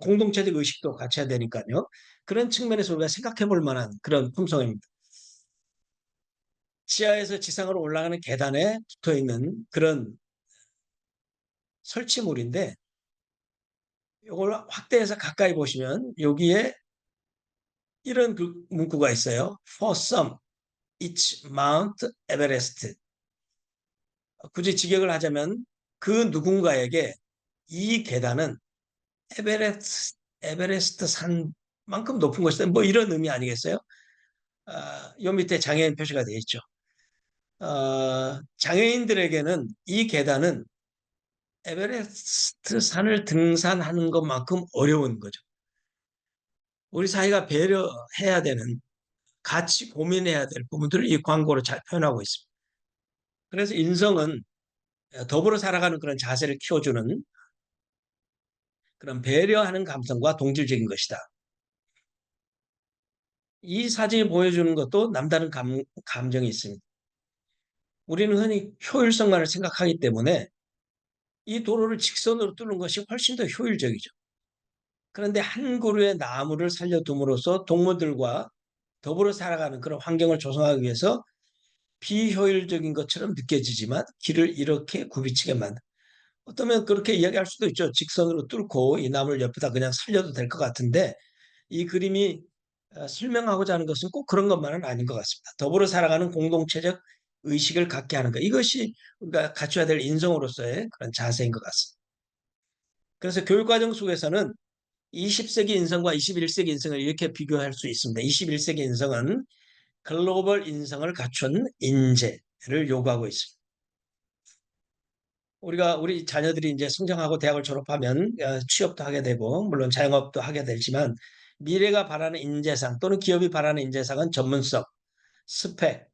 공동체적 의식도 갖춰야 되니까요. 그런 측면에서 우리가 생각해 볼 만한 그런 품성입니다. 지하에서 지상으로 올라가는 계단에 붙어 있는 그런 설치물인데 이걸 확대해서 가까이 보시면 여기에 이런 문구가 있어요. For some, it's Mount Everest. 굳이 직역을 하자면 그 누군가에게 이 계단은 에베레스트 산만큼 높은 것이다. 뭐 이런 의미 아니겠어요? 요 밑에 장애인 표시가 되어 있죠. 장애인들에게는 이 계단은 에베레스트 산을 등산하는 것만큼 어려운 거죠. 우리 사회가 배려해야 되는, 같이 고민해야 될 부분들을 이 광고로 잘 표현하고 있습니다. 그래서 인성은 더불어 살아가는 그런 자세를 키워주는 그런 배려하는 감성과 동질적인 것이다. 이 사진이 보여주는 것도 남다른 감정이 있습니다. 우리는 흔히 효율성만을 생각하기 때문에 이 도로를 직선으로 뚫는 것이 훨씬 더 효율적이죠. 그런데 한 그루의 나무를 살려둠으로써 동물들과 더불어 살아가는 그런 환경을 조성하기 위해서 비효율적인 것처럼 느껴지지만 길을 이렇게 굽이치게 만든. 어쩌면 그렇게 이야기할 수도 있죠. 직선으로 뚫고 이 나무를 옆에다 그냥 살려도 될 것 같은데 이 그림이 설명하고자 하는 것은 꼭 그런 것만은 아닌 것 같습니다. 더불어 살아가는 공동체적 의식을 갖게 하는 것. 이것이 우리가 갖춰야 될 인성으로서의 그런 자세인 것 같습니다. 그래서 교육과정 속에서는 20세기 인성과 21세기 인성을 이렇게 비교할 수 있습니다. 21세기 인성은 글로벌 인성을 갖춘 인재를 요구하고 있습니다. 우리 자녀들이 이제 성장하고 대학을 졸업하면 취업도 하게 되고 물론 자영업도 하게 되지만 미래가 바라는 인재상 또는 기업이 바라는 인재상은 전문성, 스펙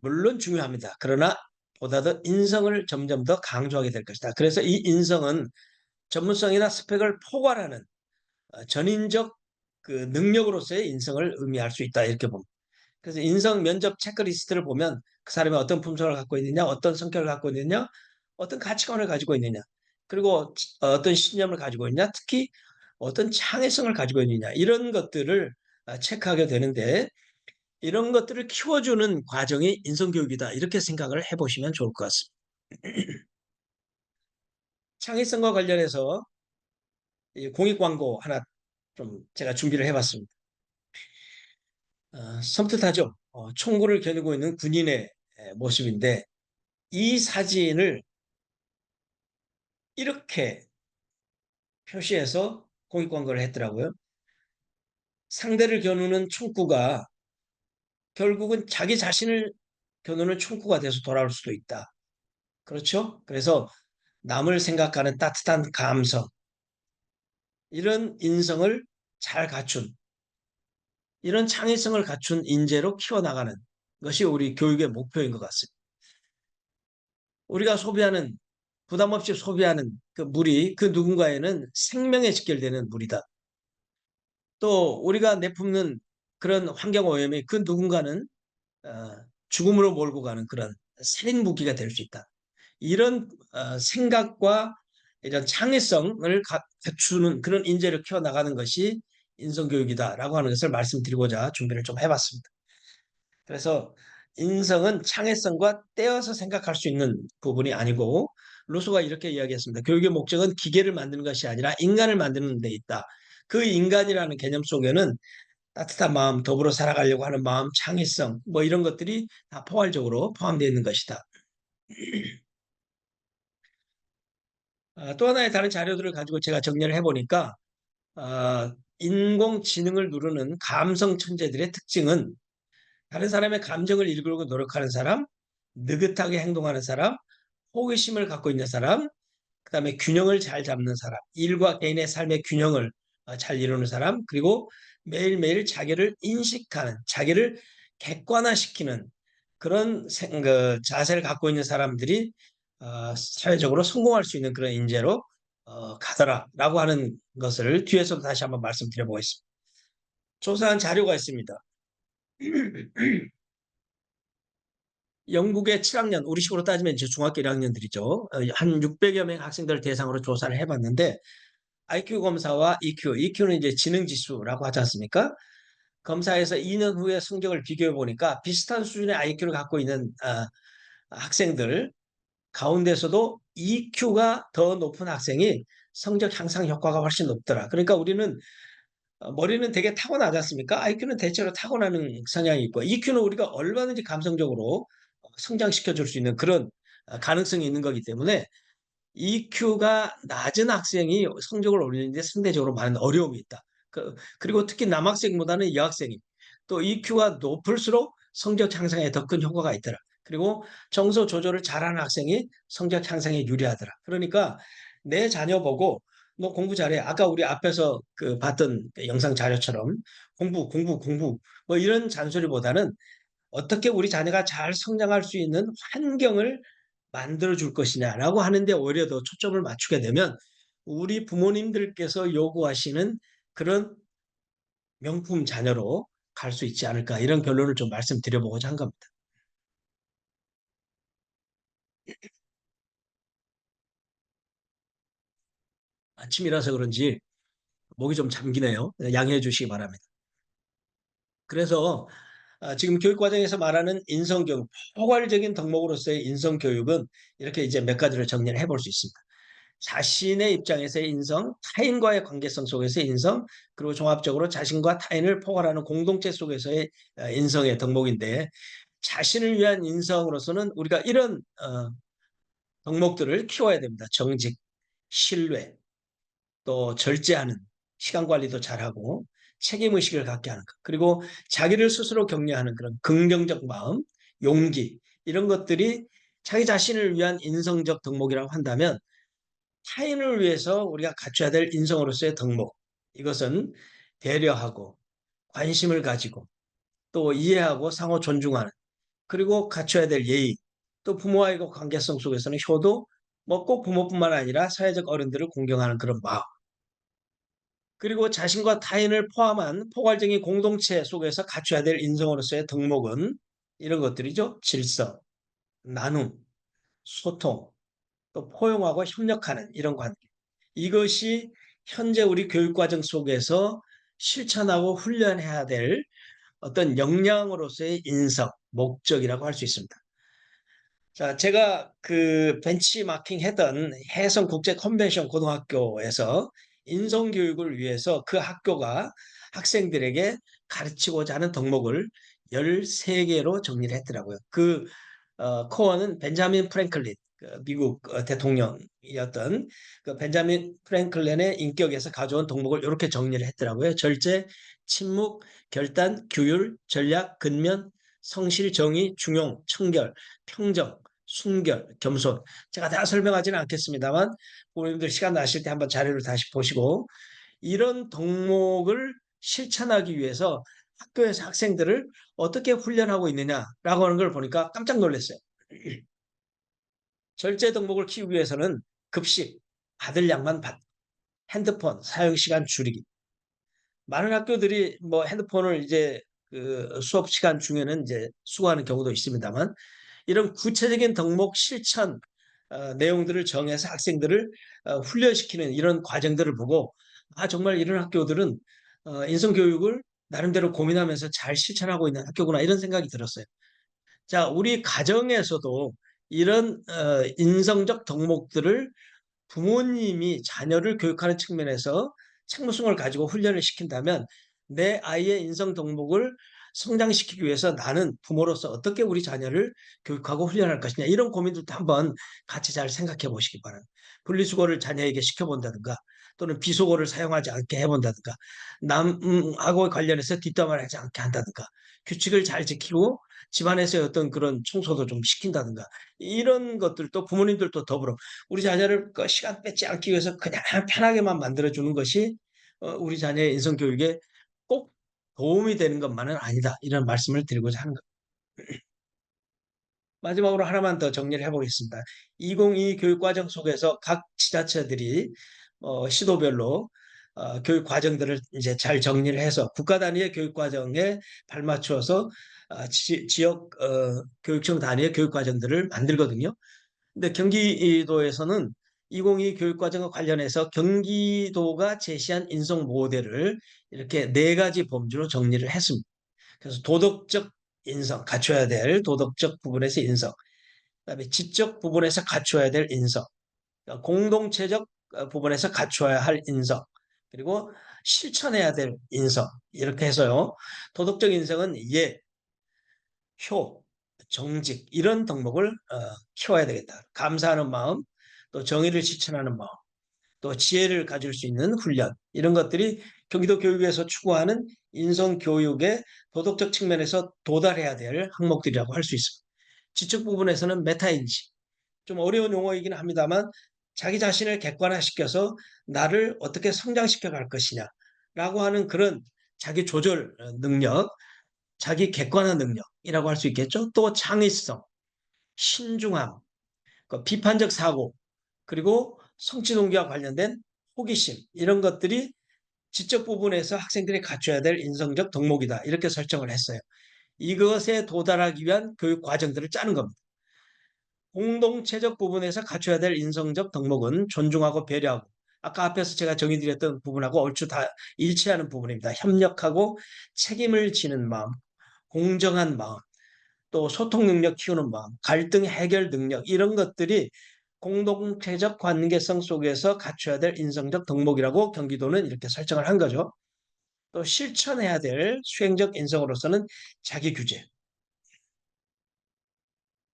물론 중요합니다. 그러나 보다 더 인성을 점점 더 강조하게 될 것이다. 그래서 이 인성은 전문성이나 스펙을 포괄하는 전인적 그 능력으로서의 인성을 의미할 수 있다 이렇게 봅니다. 그래서 인성 면접 체크리스트를 보면 그 사람이 어떤 품성을 갖고 있느냐, 어떤 성격을 갖고 있느냐, 어떤 가치관을 가지고 있느냐, 그리고 어떤 신념을 가지고 있느냐, 특히 어떤 창의성을 가지고 있느냐 이런 것들을 체크하게 되는데 이런 것들을 키워주는 과정이 인성교육이다 이렇게 생각을 해보시면 좋을 것 같습니다. 창의성과 관련해서 이 공익 광고 하나 좀 제가 준비를 해봤습니다. 섬뜩하죠. 총구를 겨누고 있는 군인의 모습인데 이 사진을 이렇게 표시해서 공익 광고를 했더라고요. 상대를 겨누는 총구가 결국은 자기 자신을 겨누는 총구가 돼서 돌아올 수도 있다. 그렇죠? 그래서 남을 생각하는 따뜻한 감성, 이런 인성을 잘 갖춘, 이런 창의성을 갖춘 인재로 키워나가는 것이 우리 교육의 목표인 것 같습니다. 우리가 소비하는, 부담 없이 소비하는 그 물이 그 누군가에는 생명에 직결되는 물이다. 또 우리가 내뿜는 그런 환경오염이 그 누군가는 어, 죽음으로 몰고 가는 그런 살인 무기가 될 수 있다. 이런 생각과 이런 창의성을 갖추는 그런 인재를 키워나가는 것이 인성교육이다라고 하는 것을 말씀드리고자 준비를 좀 해봤습니다. 그래서 인성은 창의성과 떼어서 생각할 수 있는 부분이 아니고 루소가 이렇게 이야기했습니다. 교육의 목적은 기계를 만드는 것이 아니라 인간을 만드는 데 있다. 그 인간이라는 개념 속에는 따뜻한 마음, 더불어 살아가려고 하는 마음, 창의성, 뭐 이런 것들이 다 포괄적으로 포함되어 있는 것이다. 또 하나의 다른 자료들을 가지고 제가 정리를 해보니까 인공지능을 누르는 감성 천재들의 특징은 다른 사람의 감정을 읽으려고 노력하는 사람, 느긋하게 행동하는 사람, 호기심을 갖고 있는 사람, 그다음에 균형을 잘 잡는 사람, 일과 개인의 삶의 균형을 잘 이루는 사람, 그리고 매일매일 자기를 인식하는, 자기를 객관화시키는 그런 자세를 갖고 있는 사람들이 사회적으로 성공할 수 있는 그런 인재로 가더라라고 하는 것을 뒤에서도 다시 한번 말씀드려보겠습니다. 조사한 자료가 있습니다. 영국의 7학년, 우리 식으로 따지면 이제 중학교 1학년들이죠. 한 600여 명 학생들을 대상으로 조사를 해봤는데 IQ 검사와 EQ는 이제 지능 지수라고 하지 않습니까? 검사에서 2년 후에 성적을 비교해 보니까 비슷한 수준의 IQ를 갖고 있는 학생들 가운데서도 EQ가 더 높은 학생이 성적 향상 효과가 훨씬 높더라. 그러니까 우리는 머리는 되게 타고나지 않습니까? IQ는 대체로 타고나는 성향이 있고 EQ는 우리가 얼마든지 감성적으로 성장시켜 줄 수 있는 그런 가능성이 있는 거기 때문에 EQ가 낮은 학생이 성적을 올리는데 상대적으로 많은 어려움이 있다. 그리고 특히 남학생보다는 여학생이 또 EQ가 높을수록 성적 향상에 더 큰 효과가 있더라. 그리고 정서 조절을 잘하는 학생이 성적 향상에 유리하더라. 그러니까 내 자녀 보고 너 공부 잘해. 아까 우리 앞에서 그 봤던 그 영상 자료처럼 공부 뭐 이런 잔소리보다는 어떻게 우리 자녀가 잘 성장할 수 있는 환경을 만들어 줄 것이냐라고 하는데 오히려 더 초점을 맞추게 되면 우리 부모님들께서 요구하시는 그런 명품 자녀로 갈 수 있지 않을까 이런 결론을 좀 말씀드려보고자 한 겁니다. 아침이라서 그런지 목이 좀 잠기네요. 양해해 주시기 바랍니다. 그래서 지금 교육과정에서 말하는 인성교육, 포괄적인 덕목으로서의 인성교육은 이렇게 이제 몇 가지를 정리를 해볼 수 있습니다. 자신의 입장에서의 인성, 타인과의 관계성 속에서의 인성, 그리고 종합적으로 자신과 타인을 포괄하는 공동체 속에서의 인성의 덕목인데 자신을 위한 인성으로서는 우리가 이런 덕목들을 키워야 됩니다. 정직, 신뢰, 또 절제하는, 시간 관리도 잘하고 책임의식을 갖게 하는 것, 그리고 자기를 스스로 격려하는 그런 긍정적 마음, 용기 이런 것들이 자기 자신을 위한 인성적 덕목이라고 한다면 타인을 위해서 우리가 갖춰야 될 인성으로서의 덕목. 이것은 배려하고 관심을 가지고 또 이해하고 상호 존중하는 그리고 갖춰야 될 예의 또 부모와의 그 관계성 속에서는 효도 뭐 꼭 부모뿐만 아니라 사회적 어른들을 공경하는 그런 마음 그리고 자신과 타인을 포함한 포괄적인 공동체 속에서 갖춰야 될 인성으로서의 덕목은 이런 것들이죠. 질서, 나눔, 소통, 또 포용하고 협력하는 이런 관계. 이것이 현재 우리 교육과정 속에서 실천하고 훈련해야 될 어떤 역량으로서의 인성, 목적이라고 할 수 있습니다. 자, 제가 그 벤치마킹 했던 해성 국제 컨벤션 고등학교에서 인성교육을 위해서 그 학교가 학생들에게 가르치고자 하는 덕목을 13개로 정리를 했더라고요. 그 코어는 벤자민 프랭클린, 그 미국 대통령이었던 그 벤자민 프랭클린의 인격에서 가져온 덕목을 이렇게 정리를 했더라고요. 절제, 침묵, 결단, 규율, 전략, 근면, 성실, 정의, 중용, 청결, 평정, 순결, 겸손. 제가 다 설명하지는 않겠습니다만 부모님들 시간 나실 때 한번 자료를 다시 보시고 이런 덕목을 실천하기 위해서 학교에서 학생들을 어떻게 훈련하고 있느냐라고 하는 걸 보니까 깜짝 놀랐어요. 절제 덕목을 키우기 위해서는 급식, 받을 양만 받, 핸드폰 사용 시간 줄이기. 많은 학교들이 뭐 핸드폰을 이제 그 수업 시간 중에는 이제 수거하는 경우도 있습니다만 이런 구체적인 덕목 실천 내용들을 정해서 학생들을 훈련시키는 이런 과정들을 보고 아 정말 이런 학교들은 인성교육을 나름대로 고민하면서 잘 실천하고 있는 학교구나 이런 생각이 들었어요. 자, 우리 가정에서도 이런 인성적 덕목들을 부모님이 자녀를 교육하는 측면에서 책무성을 가지고 훈련을 시킨다면 내 아이의 인성 덕목을 성장시키기 위해서 나는 부모로서 어떻게 우리 자녀를 교육하고 훈련할 것이냐 이런 고민들도 한번 같이 잘 생각해 보시기 바랍니다. 분리수거를 자녀에게 시켜본다든가 또는 비속어를 사용하지 않게 해본다든가 남하고 관련해서 뒷담화를 하지 않게 한다든가 규칙을 잘 지키고 집안에서의 어떤 그런 청소도 좀 시킨다든가 이런 것들도 부모님들도 더불어 우리 자녀를 그 시간 뺏지 않기 위해서 그냥 편하게만 만들어주는 것이 우리 자녀의 인성교육에 꼭 도움이 되는 것만은 아니다. 이런 말씀을 드리고자 하는 것. 마지막으로 하나만 더 정리를 해보겠습니다. 2022 교육과정 속에서 각 지자체들이 시도별로 교육 과정들을 이제 잘 정리를 해서 국가 단위의 교육 과정에 발맞추어서 지역 교육청 단위의 교육 과정들을 만들거든요. 근데 경기도에서는 2022 교육과정과 관련해서 경기도가 제시한 인성 모델을 이렇게 4가지 범주로 정리를 했습니다. 그래서 도덕적 인성, 갖춰야 될 도덕적 부분에서 인성, 그다음에 지적 부분에서 갖춰야 될 인성, 공동체적 부분에서 갖춰야 할 인성, 그리고 실천해야 될 인성, 이렇게 해서요. 도덕적 인성은 예, 효, 정직 이런 덕목을 키워야 되겠다. 감사하는 마음, 또 정의를 실천하는 마음, 또 지혜를 가질 수 있는 훈련 이런 것들이 경기도 교육에서 추구하는 인성 교육의 도덕적 측면에서 도달해야 될 항목들이라고 할 수 있습니다. 지적 부분에서는 메타인지 좀 어려운 용어이긴 합니다만 자기 자신을 객관화시켜서 나를 어떻게 성장시켜 갈 것이냐라고 하는 그런 자기 조절 능력, 자기 객관화 능력이라고 할 수 있겠죠. 또 창의성, 신중함, 그 비판적 사고, 그리고 성취 동기와 관련된 호기심 이런 것들이 지적 부분에서 학생들이 갖춰야 될 인성적 덕목이다. 이렇게 설정을 했어요. 이것에 도달하기 위한 교육 과정들을 짜는 겁니다. 공동체적 부분에서 갖춰야 될 인성적 덕목은 존중하고 배려하고 아까 앞에서 제가 정의드렸던 부분하고 얼추 다 일치하는 부분입니다. 협력하고 책임을 지는 마음, 공정한 마음, 또 소통 능력 키우는 마음, 갈등 해결 능력 이런 것들이 공동체적 관계성 속에서 갖춰야 될 인성적 덕목이라고 경기도는 이렇게 설정을 한 거죠. 또 실천해야 될 수행적 인성으로서는 자기 규제.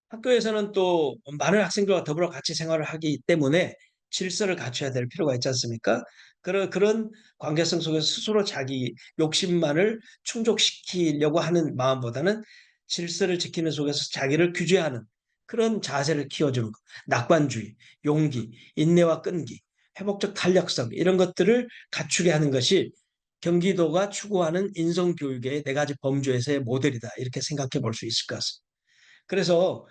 학교에서는 또 많은 학생들과 더불어 같이 생활을 하기 때문에 질서를 갖춰야 될 필요가 있지 않습니까? 그런 관계성 속에서 스스로 자기 욕심만을 충족시키려고 하는 마음보다는 질서를 지키는 속에서 자기를 규제하는 그런 자세를 키워주는 것. 낙관주의, 용기, 인내와 끈기, 회복적 탄력성 이런 것들을 갖추게 하는 것이 경기도가 추구하는 인성교육의 4가지 범주에서의 모델이다. 이렇게 생각해 볼 수 있을 것 같습니다. 그래서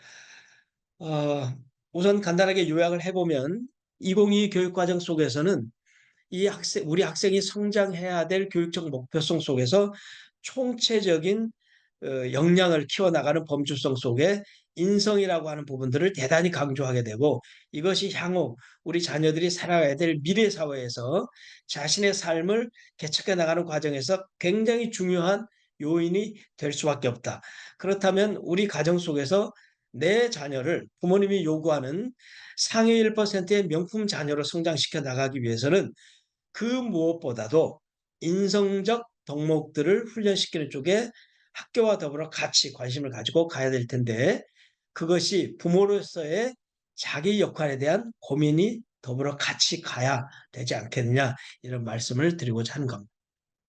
어, 우선 간단하게 요약을 해보면 2022 교육과정 속에서는 우리 학생이 성장해야 될 교육적 목표성 속에서 총체적인 역량을 키워나가는 범주성 속에 인성이라고 하는 부분들을 대단히 강조하게 되고 이것이 향후 우리 자녀들이 살아가야 될 미래 사회에서 자신의 삶을 개척해 나가는 과정에서 굉장히 중요한 요인이 될 수밖에 없다. 그렇다면 우리 가정 속에서 내 자녀를 부모님이 요구하는 상위 1%의 명품 자녀로 성장시켜 나가기 위해서는 그 무엇보다도 인성적 덕목들을 훈련시키는 쪽에 학교와 더불어 같이 관심을 가지고 가야 될 텐데 그것이 부모로서의 자기 역할에 대한 고민이 더불어 같이 가야 되지 않겠느냐 이런 말씀을 드리고자 하는 겁니다.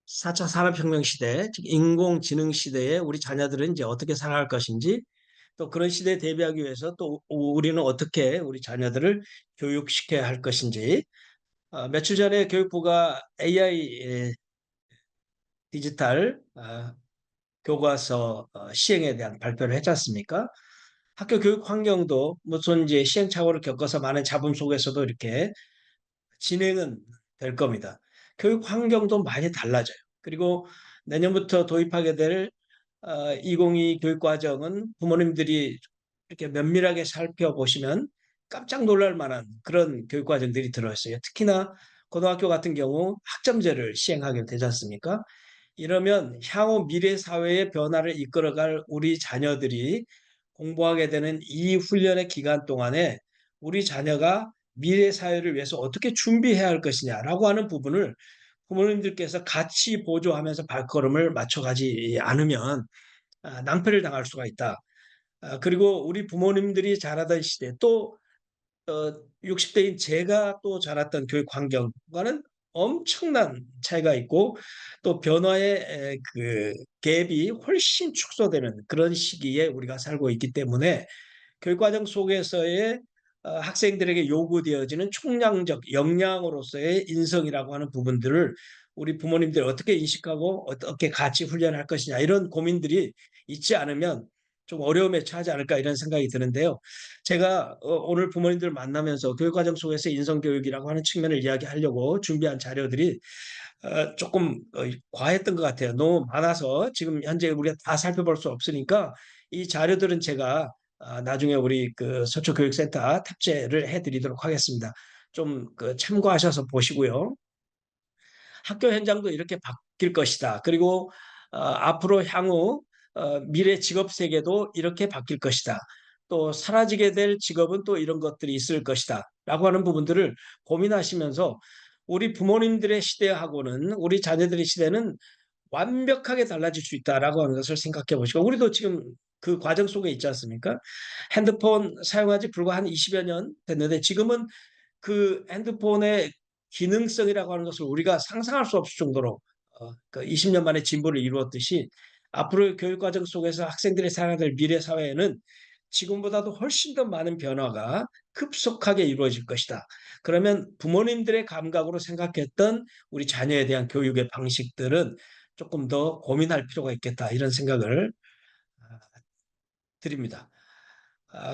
4차 산업혁명 시대, 즉 인공지능 시대에 우리 자녀들은 이제 어떻게 살아갈 것인지 또 그런 시대에 대비하기 위해서 또 우리는 어떻게 우리 자녀들을 교육시켜야 할 것인지 며칠 전에 교육부가 AI 디지털 교과서 시행에 대한 발표를 했지 않습니까? 학교 교육 환경도 무슨 이제 시행착오를 겪어서 많은 잡음 속에서도 이렇게 진행은 될 겁니다. 교육 환경도 많이 달라져요. 그리고 내년부터 도입하게 될 2022 교육과정은 부모님들이 이렇게 면밀하게 살펴보시면 깜짝 놀랄 만한 그런 교육과정들이 들어있어요. 특히나 고등학교 같은 경우 학점제를 시행하게 되지 않습니까? 이러면 향후 미래 사회의 변화를 이끌어갈 우리 자녀들이 공부하게 되는 이 훈련의 기간 동안에 우리 자녀가 미래 사회를 위해서 어떻게 준비해야 할 것이냐라고 하는 부분을 부모님들께서 같이 보조하면서 발걸음을 맞춰가지 않으면 낭패를 당할 수가 있다. 그리고 우리 부모님들이 자라던 시대 또 60대인 제가 또 자랐던 교육 환경과는 엄청난 차이가 있고 또 변화의 그 갭이 훨씬 축소되는 그런 시기에 우리가 살고 있기 때문에 교육과정 속에서의 학생들에게 요구되어지는 총량적 역량으로서의 인성이라고 하는 부분들을 우리 부모님들이 어떻게 인식하고 어떻게 같이 훈련할 것이냐 이런 고민들이 있지 않으면 좀 어려움에 처하지 않을까 이런 생각이 드는데요. 제가 오늘 부모님들 만나면서 교육과정 속에서 인성교육이라고 하는 측면을 이야기하려고 준비한 자료들이 조금 과했던 것 같아요. 너무 많아서 지금 현재 우리가 다 살펴볼 수 없으니까 이 자료들은 제가 나중에 우리 그 서초교육센터 탑재를 해드리도록 하겠습니다. 좀 그 참고하셔서 보시고요. 학교 현장도 이렇게 바뀔 것이다. 그리고 앞으로 향후 미래 직업 세계도 이렇게 바뀔 것이다. 또 사라지게 될 직업은 또 이런 것들이 있을 것이다. 라고 하는 부분들을 고민하시면서 우리 부모님들의 시대하고는 우리 자녀들의 시대는 완벽하게 달라질 수 있다라고 하는 것을 생각해 보시고 우리도 지금 그 과정 속에 있지 않습니까? 핸드폰 사용한 지 불과 한 20여 년 됐는데 지금은 그 핸드폰의 기능성이라고 하는 것을 우리가 상상할 수 없을 정도로 그 20년 만에 진보를 이루었듯이 앞으로의 교육 과정 속에서 학생들이 살아야 될 미래 사회에는 지금보다도 훨씬 더 많은 변화가 급속하게 이루어질 것이다. 그러면 부모님들의 감각으로 생각했던 우리 자녀에 대한 교육의 방식들은 조금 더 고민할 필요가 있겠다. 이런 생각을 드립니다.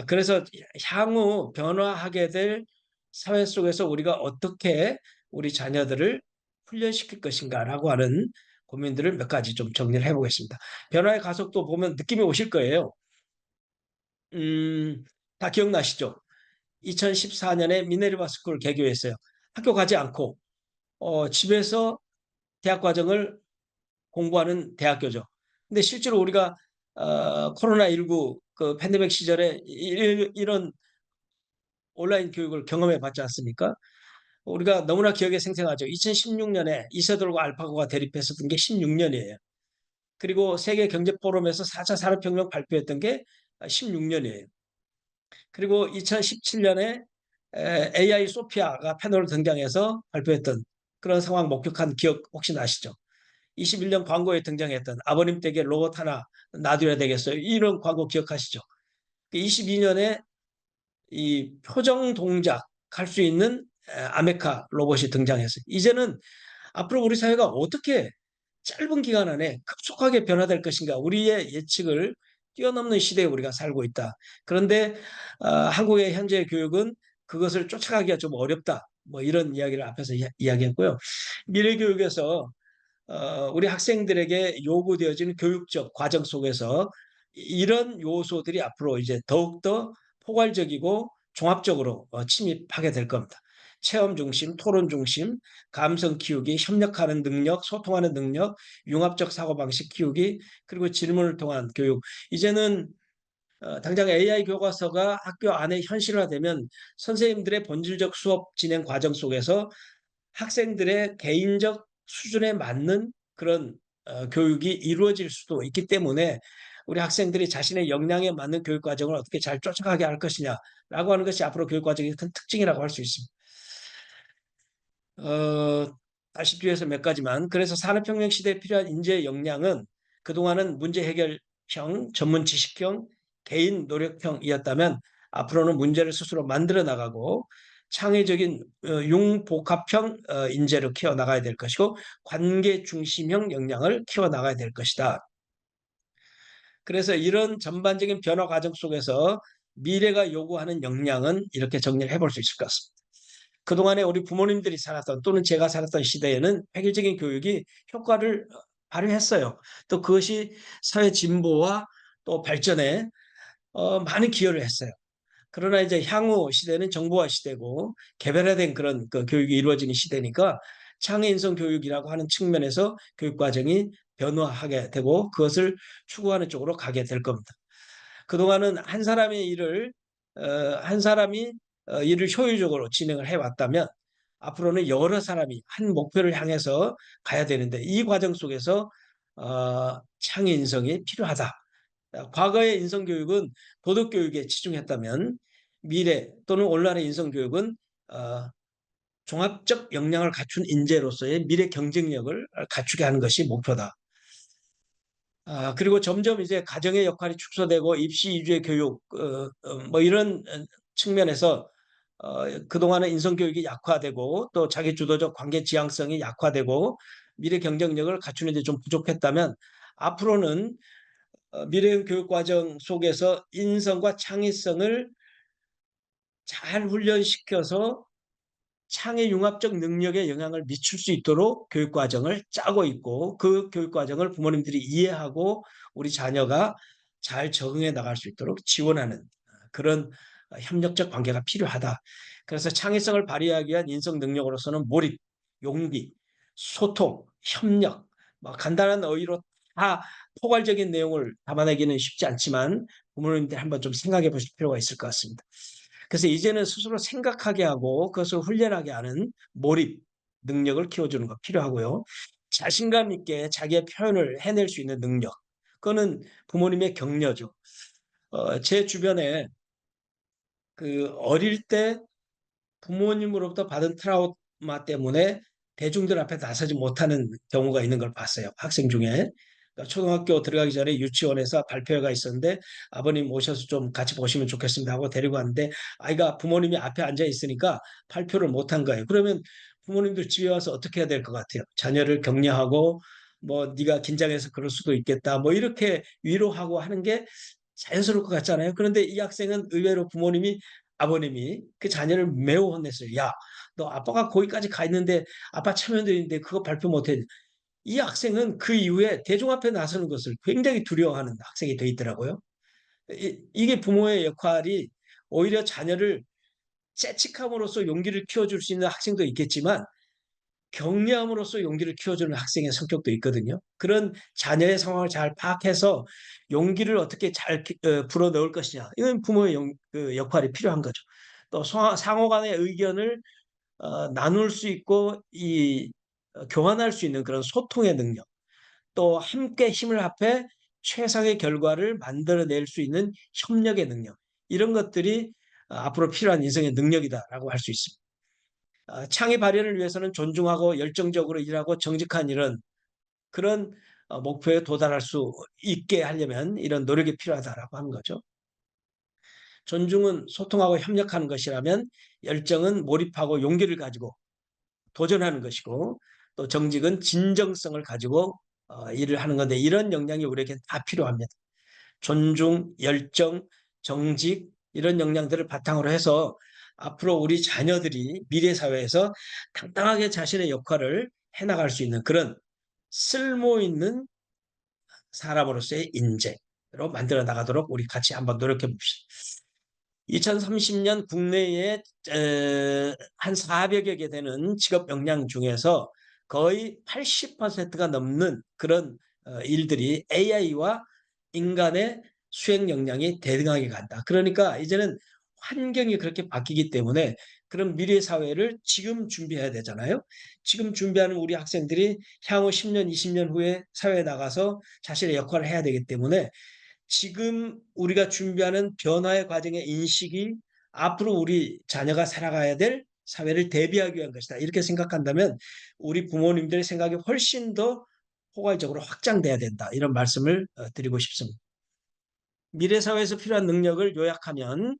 그래서 향후 변화하게 될 사회 속에서 우리가 어떻게 우리 자녀들을 훈련시킬 것인가라고 하는 고민들을 몇 가지 좀 정리를 해보겠습니다. 변화의 가속도 보면 느낌이 오실 거예요. 다 기억나시죠? 2014년에 미네르바 스쿨 개교했어요. 학교 가지 않고 집에서 대학 과정을 공부하는 대학교죠. 근데 실제로 우리가 코로나19 그 팬데믹 시절에 이런 온라인 교육을 경험해 봤지 않습니까? 우리가 너무나 기억에 생생하죠. 2016년에 이세돌과 알파고가 대립했었던 게 16년이에요. 그리고 세계 경제 포럼에서 4차 산업혁명 발표했던 게 16년이에요. 그리고 2017년에 AI 소피아가 패널로 등장해서 발표했던 그런 상황 목격한 기억 혹시 나시죠? 21년 광고에 등장했던 아버님 댁에 로봇 하나 놔둬야 되겠어요. 이런 광고 기억하시죠? 22년에 이 표정 동작 할 수 있는 아메카 로봇이 등장했어요. 이제는 앞으로 우리 사회가 어떻게 짧은 기간 안에 급속하게 변화될 것인가 우리의 예측을 뛰어넘는 시대에 우리가 살고 있다. 그런데 한국의 현재 교육은 그것을 쫓아가기가 좀 어렵다. 뭐 이런 이야기를 앞에서 이야기했고요. 미래 교육에서 우리 학생들에게 요구되어지는 교육적 과정 속에서 이런 요소들이 앞으로 이제 더욱더 포괄적이고 종합적으로 침입하게 될 겁니다. 체험 중심, 토론 중심, 감성 키우기, 협력하는 능력, 소통하는 능력, 융합적 사고방식 키우기, 그리고 질문을 통한 교육. 이제는 당장 AI 교과서가 학교 안에 현실화되면 선생님들의 본질적 수업 진행 과정 속에서 학생들의 개인적 수준에 맞는 그런 교육이 이루어질 수도 있기 때문에 우리 학생들이 자신의 역량에 맞는 교육 과정을 어떻게 잘 쫓아가게 할 것이냐라고 하는 것이 앞으로 교육 과정의 큰 특징이라고 할 수 있습니다. 다시 뒤에서 몇 가지만. 그래서 산업혁명 시대에 필요한 인재 역량은 그동안은 문제 해결형, 전문 지식형, 개인 노력형이었다면 앞으로는 문제를 스스로 만들어 나가고 창의적인 융복합형 인재로 키워나가야 될 것이고 관계 중심형 역량을 키워나가야 될 것이다. 그래서 이런 전반적인 변화 과정 속에서 미래가 요구하는 역량은 이렇게 정리를 해볼 수 있을 것 같습니다. 그동안에 우리 부모님들이 살았던 또는 제가 살았던 시대에는 획일적인 교육이 효과를 발휘했어요. 또 그것이 사회 진보와 또 발전에 많은 기여를 했어요. 그러나 이제 향후 시대는 정보화 시대고 개별화된 그런 그 교육이 이루어지는 시대니까 창의인성 교육이라고 하는 측면에서 교육 과정이 변화하게 되고 그것을 추구하는 쪽으로 가게 될 겁니다. 그동안은 한 사람이 일을 효율적으로 진행을 해왔다면 앞으로는 여러 사람이 한 목표를 향해서 가야 되는데 이 과정 속에서 창의 인성이 필요하다. 과거의 인성교육은 도덕교육에 치중했다면 미래 또는 오늘날의 인성교육은 어, 종합적 역량을 갖춘 인재로서의 미래 경쟁력을 갖추게 하는 것이 목표다. 그리고 점점 이제 가정의 역할이 축소되고 입시 위주의 교육, 뭐 이런 측면에서 그동안은 인성교육이 약화되고 또 자기 주도적 관계 지향성이 약화되고 미래 경쟁력을 갖추는 데 좀 부족했다면 앞으로는 미래 교육 과정 속에서 인성과 창의성을 잘 훈련시켜서 창의 융합적 능력에 영향을 미칠 수 있도록 교육 과정을 짜고 있고 그 교육 과정을 부모님들이 이해하고 우리 자녀가 잘 적응해 나갈 수 있도록 지원하는 그런 협력적 관계가 필요하다. 그래서 창의성을 발휘하기 위한 인성 능력으로서는 몰입, 용기, 소통, 협력, 뭐 간단한 어휘로 다 포괄적인 내용을 담아내기는 쉽지 않지만 부모님들 한번 좀 생각해 보실 필요가 있을 것 같습니다. 그래서 이제는 스스로 생각하게 하고 그것을 훈련하게 하는 몰입 능력을 키워주는 거 필요하고요. 자신감 있게 자기의 표현을 해낼 수 있는 능력. 그거는 부모님의 격려죠. 제 주변에 그 어릴 때 부모님으로부터 받은 트라우마 때문에 대중들 앞에 나서지 못하는 경우가 있는 걸 봤어요. 학생 중에. 그러니까 초등학교 들어가기 전에 유치원에서 발표회가 있었는데 아버님 오셔서 좀 같이 보시면 좋겠습니다 하고 데리고 왔는데 아이가 부모님이 앞에 앉아 있으니까 발표를 못한 거예요. 그러면 부모님들 집에 와서 어떻게 해야 될 것 같아요? 자녀를 격려하고 뭐 네가 긴장해서 그럴 수도 있겠다 뭐 이렇게 위로하고 하는 게 자연스러울 것 같잖아요. 그런데 이 학생은 의외로 아버님이 그 자녀를 매우 혼냈어요. 야, 너 아빠가 거기까지 가 있는데 아빠 참여도 있는데 그거 발표 못해. 이 학생은 그 이후에 대중 앞에 나서는 것을 굉장히 두려워하는 학생이 돼 있더라고요. 이게 부모의 역할이 오히려 자녀를 재직함으로써 용기를 키워줄 수 있는 학생도 있겠지만 격려함으로써 용기를 키워주는 학생의 성격도 있거든요. 그런 자녀의 상황을 잘 파악해서 용기를 어떻게 잘 불어넣을 것이냐. 이건 부모의 그 역할이 필요한 거죠. 또 상호 간의 의견을 나눌 수 있고 교환할 수 있는 그런 소통의 능력. 또 함께 힘을 합해 최상의 결과를 만들어낼 수 있는 협력의 능력. 이런 것들이 앞으로 필요한 인생의 능력이다라고 할 수 있습니다. 창의 발현을 위해서는 존중하고 열정적으로 일하고 정직한 이런 그런 목표에 도달할 수 있게 하려면 이런 노력이 필요하다라고 하는 거죠. 존중은 소통하고 협력하는 것이라면 열정은 몰입하고 용기를 가지고 도전하는 것이고 또 정직은 진정성을 가지고 일을 하는 건데 이런 역량이 우리에게 다 필요합니다. 존중, 열정, 정직 이런 역량들을 바탕으로 해서 앞으로 우리 자녀들이 미래 사회에서 당당하게 자신의 역할을 해나갈 수 있는 그런 쓸모 있는 사람으로서의 인재로 만들어 나가도록 우리 같이 한번 노력해 봅시다. 2030년 국내에 한 400여 개 되는 직업 역량 중에서 거의 80%가 넘는 그런 일들이 AI와 인간의 수행 역량이 대등하게 간다. 그러니까 이제는 환경이 그렇게 바뀌기 때문에 그런 미래 사회를 지금 준비해야 되잖아요. 지금 준비하는 우리 학생들이 향후 10년, 20년 후에 사회에 나가서 자신의 역할을 해야 되기 때문에 지금 우리가 준비하는 변화의 과정의 인식이 앞으로 우리 자녀가 살아가야 될 사회를 대비하기 위한 것이다. 이렇게 생각한다면 우리 부모님들의 생각이 훨씬 더 포괄적으로 확장돼야 된다. 이런 말씀을 드리고 싶습니다. 미래 사회에서 필요한 능력을 요약하면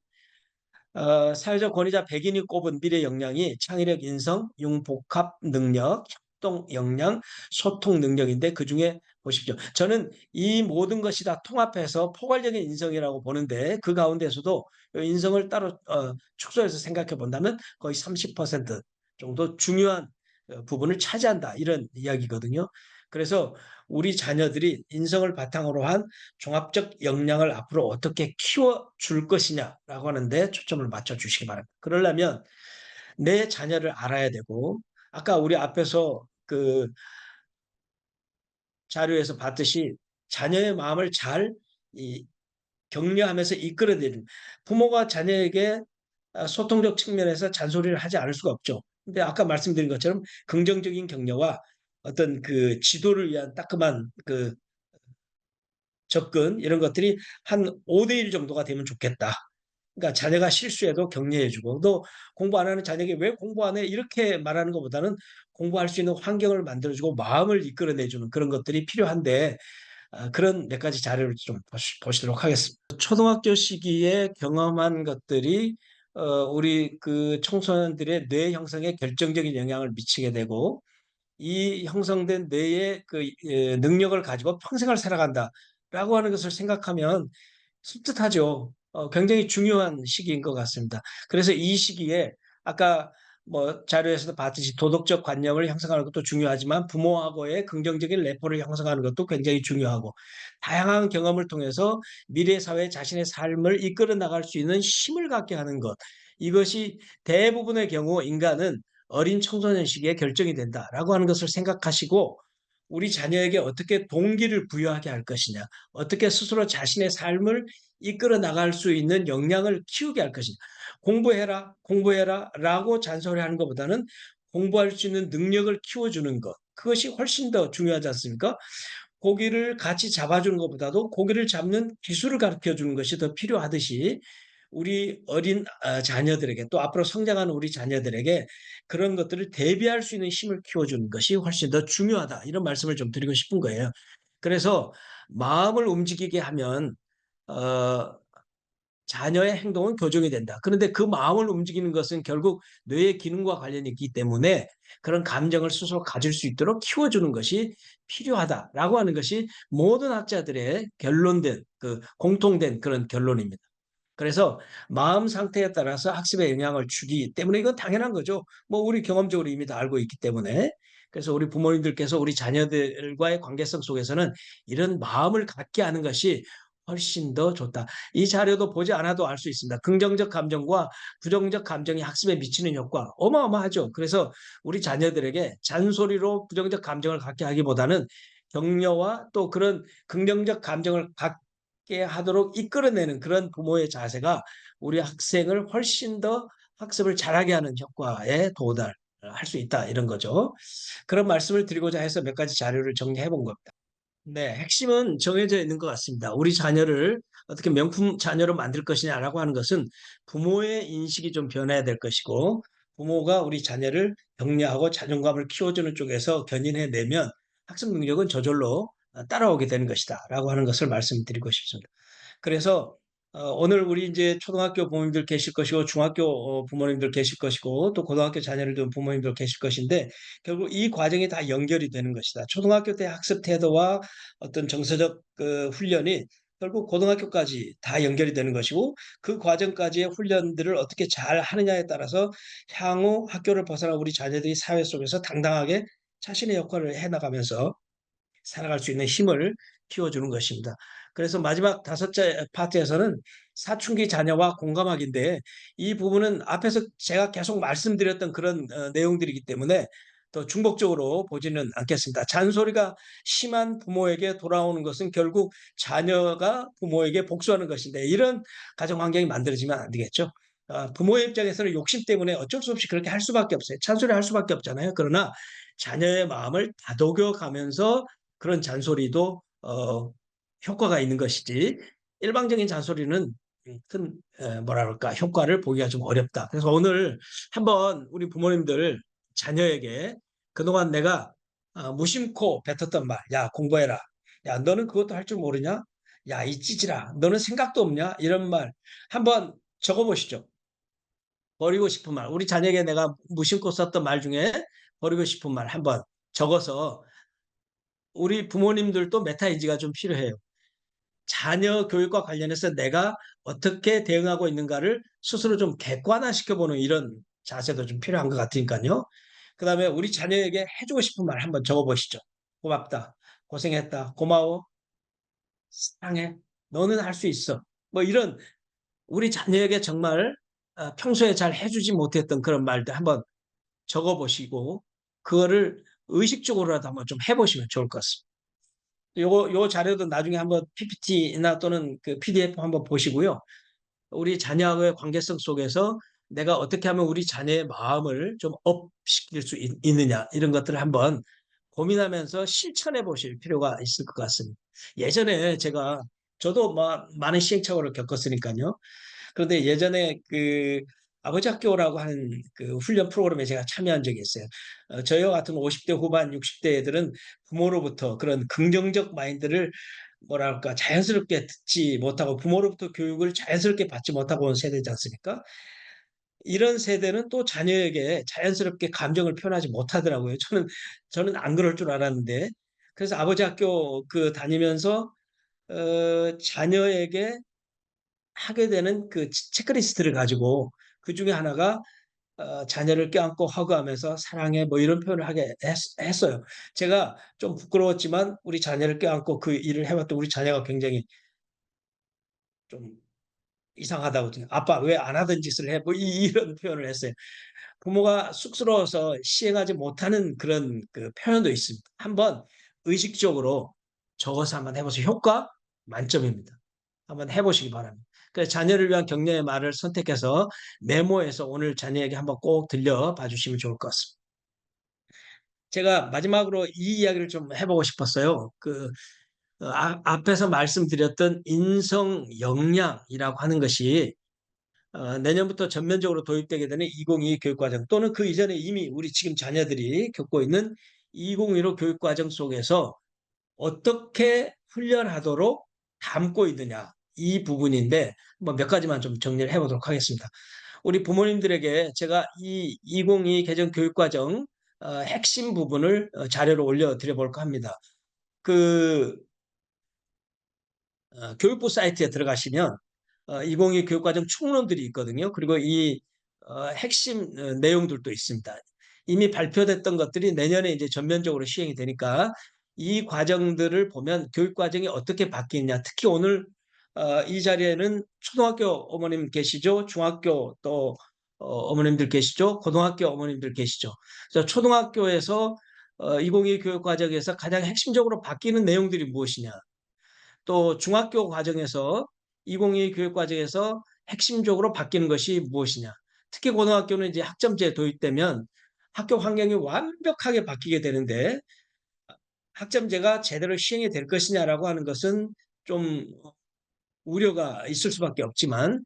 사회적 권위자 100인이 꼽은 미래 역량이 창의력, 인성, 융복합 능력, 협동 역량, 소통 능력인데 그중에 보십시오. 저는 이 모든 것이 다 통합해서 포괄적인 인성이라고 보는데 그 가운데서도 인성을 따로 축소해서 생각해 본다면 거의 30% 정도 중요한 부분을 차지한다. 이런 이야기거든요. 그래서 우리 자녀들이 인성을 바탕으로 한 종합적 역량을 앞으로 어떻게 키워줄 것이냐라고 하는데 초점을 맞춰주시기 바랍니다. 그러려면 내 자녀를 알아야 되고 아까 우리 앞에서 그 자료에서 봤듯이 자녀의 마음을 잘 격려하면서 이끌어내는 부모가 자녀에게 소통적 측면에서 잔소리를 하지 않을 수가 없죠. 근데 아까 말씀드린 것처럼 긍정적인 격려와 어떤 그 지도를 위한 따끔한 그 접근 이런 것들이 한 5대1 정도가 되면 좋겠다. 그러니까 자녀가 실수해도 격려해주고 또 공부 안 하는 자녀에게 왜 공부 안 해? 이렇게 말하는 것보다는 공부할 수 있는 환경을 만들어주고 마음을 이끌어내주는 그런 것들이 필요한데 그런 몇 가지 자료를 좀 보시도록 하겠습니다. 초등학교 시기에 경험한 것들이 우리 그 청소년들의 뇌 형성에 결정적인 영향을 미치게 되고 이 형성된 뇌의 그 능력을 가지고 평생을 살아간다라고 하는 것을 생각하면 섬뜩하죠. 굉장히 중요한 시기인 것 같습니다. 그래서 이 시기에 아까 뭐 자료에서도 봤듯이 도덕적 관념을 형성하는 것도 중요하지만 부모하고의 긍정적인 레포를 형성하는 것도 굉장히 중요하고 다양한 경험을 통해서 미래 사회 자신의 삶을 이끌어 나갈 수 있는 힘을 갖게 하는 것. 이것이 대부분의 경우 인간은 어린 청소년 시기에 결정이 된다라고 하는 것을 생각하시고 우리 자녀에게 어떻게 동기를 부여하게 할 것이냐, 어떻게 스스로 자신의 삶을 이끌어 나갈 수 있는 역량을 키우게 할 것이냐. 공부해라, 공부해라 라고 잔소리하는 것보다는 공부할 수 있는 능력을 키워주는 것. 그것이 훨씬 더 중요하지 않습니까? 고기를 같이 잡아주는 것보다도 고기를 잡는 기술을 가르쳐 주는 것이 더 필요하듯이 우리 어린 자녀들에게 또 앞으로 성장하는 우리 자녀들에게 그런 것들을 대비할 수 있는 힘을 키워주는 것이 훨씬 더 중요하다. 이런 말씀을 좀 드리고 싶은 거예요. 그래서 마음을 움직이게 하면 어, 자녀의 행동은 교정이 된다. 그런데 그 마음을 움직이는 것은 결국 뇌의 기능과 관련이 있기 때문에 그런 감정을 스스로 가질 수 있도록 키워주는 것이 필요하다라고 하는 것이 모든 학자들의 결론된 그 공통된 그런 결론입니다. 그래서 마음 상태에 따라서 학습에 영향을 주기 때문에 이건 당연한 거죠. 뭐 우리 경험적으로 이미 다 알고 있기 때문에. 그래서 우리 부모님들께서 우리 자녀들과의 관계성 속에서는 이런 마음을 갖게 하는 것이 훨씬 더 좋다. 이 자료도 보지 않아도 알 수 있습니다. 긍정적 감정과 부정적 감정이 학습에 미치는 효과 어마어마하죠. 그래서 우리 자녀들에게 잔소리로 부정적 감정을 갖게 하기보다는 격려와 또 그런 긍정적 감정을 갖게 하도록 이끌어내는 그런 부모의 자세가 우리 학생을 훨씬 더 학습을 잘하게 하는 효과에 도달할 수 있다. 이런 거죠. 그런 말씀을 드리고자 해서 몇 가지 자료를 정리해 본 겁니다. 네, 핵심은 정해져 있는 것 같습니다. 우리 자녀를 어떻게 명품 자녀로 만들 것이냐라고 하는 것은 부모의 인식이 좀 변해야 될 것이고, 부모가 우리 자녀를 격려하고 자존감을 키워주는 쪽에서 견인해내면 학습 능력은 저절로 따라오게 되는 것이다라고 하는 것을 말씀드리고 싶습니다. 그래서 오늘 우리 이제 초등학교 부모님들 계실 것이고 중학교 부모님들 계실 것이고 또 고등학교 자녀를 둔 부모님들 계실 것인데 결국 이 과정이 다 연결이 되는 것이다. 초등학교 때 학습 태도와 어떤 정서적 그 훈련이 결국 고등학교까지 다 연결이 되는 것이고 그 과정까지의 훈련들을 어떻게 잘 하느냐에 따라서 향후 학교를 벗어나 우리 자녀들이 사회 속에서 당당하게 자신의 역할을 해나가면서 살아갈 수 있는 힘을 키워주는 것입니다. 그래서 마지막 다섯째 파트에서는 사춘기 자녀와 공감하기인데 이 부분은 앞에서 제가 계속 말씀드렸던 그런 내용들이기 때문에 더 중복적으로 보지는 않겠습니다. 잔소리가 심한 부모에게 돌아오는 것은 결국 자녀가 부모에게 복수하는 것인데 이런 가정 환경이 만들어지면 안 되겠죠. 부모의 입장에서는 욕심 때문에 어쩔 수 없이 그렇게 할 수밖에 없어요. 잔소리 할 수밖에 없잖아요. 그러나 자녀의 마음을 다독여 가면서 그런 잔소리도 효과가 있는 것이지 일방적인 잔소리는 큰 뭐라 그럴까 효과를 보기가 좀 어렵다. 그래서 오늘 한번 우리 부모님들 자녀에게 그동안 내가 무심코 뱉었던 말, 야 공부해라, 야 너는 그것도 할 줄 모르냐, 야 이 찌질아, 너는 생각도 없냐, 이런 말 한번 적어보시죠. 버리고 싶은 말, 우리 자녀에게 내가 무심코 썼던 말 중에 버리고 싶은 말 한번 적어서 우리 부모님들도 메타인지가 좀 필요해요. 자녀 교육과 관련해서 내가 어떻게 대응하고 있는가를 스스로 좀 객관화시켜보는 이런 자세도 좀 필요한 것 같으니까요. 그 다음에 우리 자녀에게 해주고 싶은 말 한번 적어보시죠. 고맙다, 고생했다, 고마워, 사랑해, 너는 할 수 있어. 뭐 이런 우리 자녀에게 정말 평소에 잘 해주지 못했던 그런 말들 한번 적어보시고 그거를 의식적으로라도 한번 좀 해보시면 좋을 것 같습니다. 요 자료도 나중에 한번 PPT나 또는 그 PDF 한번 보시고요. 우리 자녀와의 관계성 속에서 내가 어떻게 하면 우리 자녀의 마음을 좀 업시킬 수 있느냐 이런 것들을 한번 고민하면서 실천해 보실 필요가 있을 것 같습니다. 예전에 저도 많은 시행착오를 겪었으니까요. 그런데 예전에 그 아버지 학교라고 하는 그 훈련 프로그램에 제가 참여한 적이 있어요. 저희와 같은 50대 후반, 60대 애들은 부모로부터 그런 긍정적 마인드를 뭐랄까 자연스럽게 듣지 못하고 부모로부터 교육을 자연스럽게 받지 못하고 온 세대지 않습니까? 이런 세대는 또 자녀에게 자연스럽게 감정을 표현하지 못하더라고요. 저는 안 그럴 줄 알았는데 그래서 아버지 학교 그 다니면서 자녀에게 하게 되는 그 체크리스트를 가지고 그 중에 하나가 자녀를 껴안고 허그하면서 사랑해 뭐 이런 표현을 하게 했어요. 제가 좀 부끄러웠지만 우리 자녀를 껴안고 그 일을 해봤던 우리 자녀가 굉장히 좀 이상하다고 아빠 왜 안 하던 짓을 해? 뭐 이런 표현을 했어요. 부모가 쑥스러워서 시행하지 못하는 그런 그 표현도 있습니다. 한번 의식적으로 적어서 한번 해보세요. 효과 만점입니다. 한번 해보시기 바랍니다. 그래서 자녀를 위한 격려의 말을 선택해서 메모해서 오늘 자녀에게 한번 꼭 들려봐 주시면 좋을 것 같습니다. 제가 마지막으로 이 이야기를 좀 해보고 싶었어요. 앞에서 말씀드렸던 인성 역량이라고 하는 것이 내년부터 전면적으로 도입되게 되는 2022 교육과정 또는 그 이전에 이미 우리 지금 자녀들이 겪고 있는 2015 교육과정 속에서 어떻게 훈련하도록 담고 있느냐 이 부분인데 뭐 몇 가지만 좀 정리를 해보도록 하겠습니다. 우리 부모님들에게 제가 이 2022 개정 교육과정 핵심 부분을 자료로 올려드려 볼까 합니다. 그 교육부 사이트에 들어가시면 2022 교육과정 총론들이 있거든요. 그리고 이 핵심 내용들도 있습니다. 이미 발표됐던 것들이 내년에 이제 전면적으로 시행이 되니까 이 과정들을 보면 교육 과정이 어떻게 바뀌느냐. 특히 오늘 이 자리에는 초등학교 어머님 계시죠? 중학교 또 어머님들 계시죠? 고등학교 어머님들 계시죠? 그래서 초등학교에서 2022 교육 과정에서 가장 핵심적으로 바뀌는 내용들이 무엇이냐? 또 중학교 과정에서 2022 교육 과정에서 핵심적으로 바뀌는 것이 무엇이냐. 특히 고등학교는 이제 학점제 도입되면 학교 환경이 완벽하게 바뀌게 되는데 학점제가 제대로 시행이 될 것이냐라고 하는 것은 좀 우려가 있을 수밖에 없지만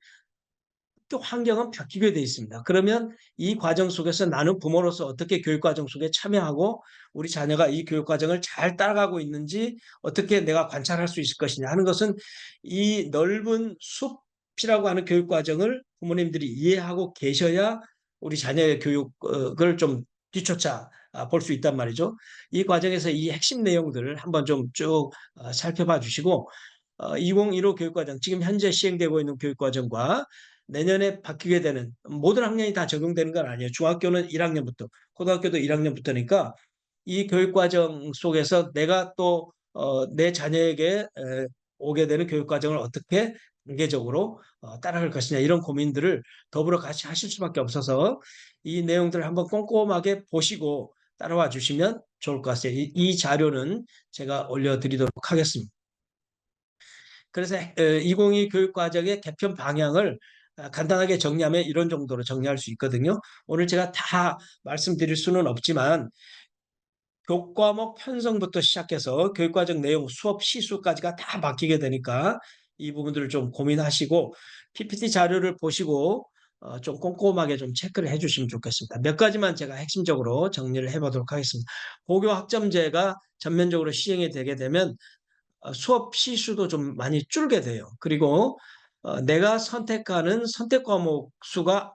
또 환경은 바뀌게 돼 있습니다. 그러면 이 과정 속에서 나는 부모로서 어떻게 교육 과정 속에 참여하고 우리 자녀가 이 교육 과정을 잘 따라가고 있는지 어떻게 내가 관찰할 수 있을 것이냐 하는 것은 이 넓은 숲이라고 하는 교육 과정을 부모님들이 이해하고 계셔야 우리 자녀의 교육을 좀 뒤쫓아 볼 수 있단 말이죠. 이 과정에서 이 핵심 내용들을 한번 좀 쭉 살펴봐 주시고 2015 교육과정, 지금 현재 시행되고 있는 교육과정과 내년에 바뀌게 되는 모든 학년이 다 적용되는 건 아니에요. 중학교는 1학년부터, 고등학교도 1학년부터니까 이 교육과정 속에서 내가 또 내 자녀에게 오게 되는 교육과정을 어떻게 단계적으로 따라갈 것이냐 이런 고민들을 더불어 같이 하실 수밖에 없어서 이 내용들을 한번 꼼꼼하게 보시고 따라와 주시면 좋을 것 같아요. 이 자료는 제가 올려드리도록 하겠습니다. 그래서 2022 교육과정의 개편 방향을 간단하게 정리하면 이런 정도로 정리할 수 있거든요. 오늘 제가 다 말씀드릴 수는 없지만 교과목 편성부터 시작해서 교육과정 내용, 수업 시수까지가 다 바뀌게 되니까 이 부분들을 좀 고민하시고 PPT 자료를 보시고 좀 꼼꼼하게 좀 체크를 해주시면 좋겠습니다. 몇 가지만 제가 핵심적으로 정리를 해보도록 하겠습니다. 고교 학점제가 전면적으로 시행이 되게 되면 수업 시수도 좀 많이 줄게 돼요. 그리고 내가 선택하는 선택 과목 수가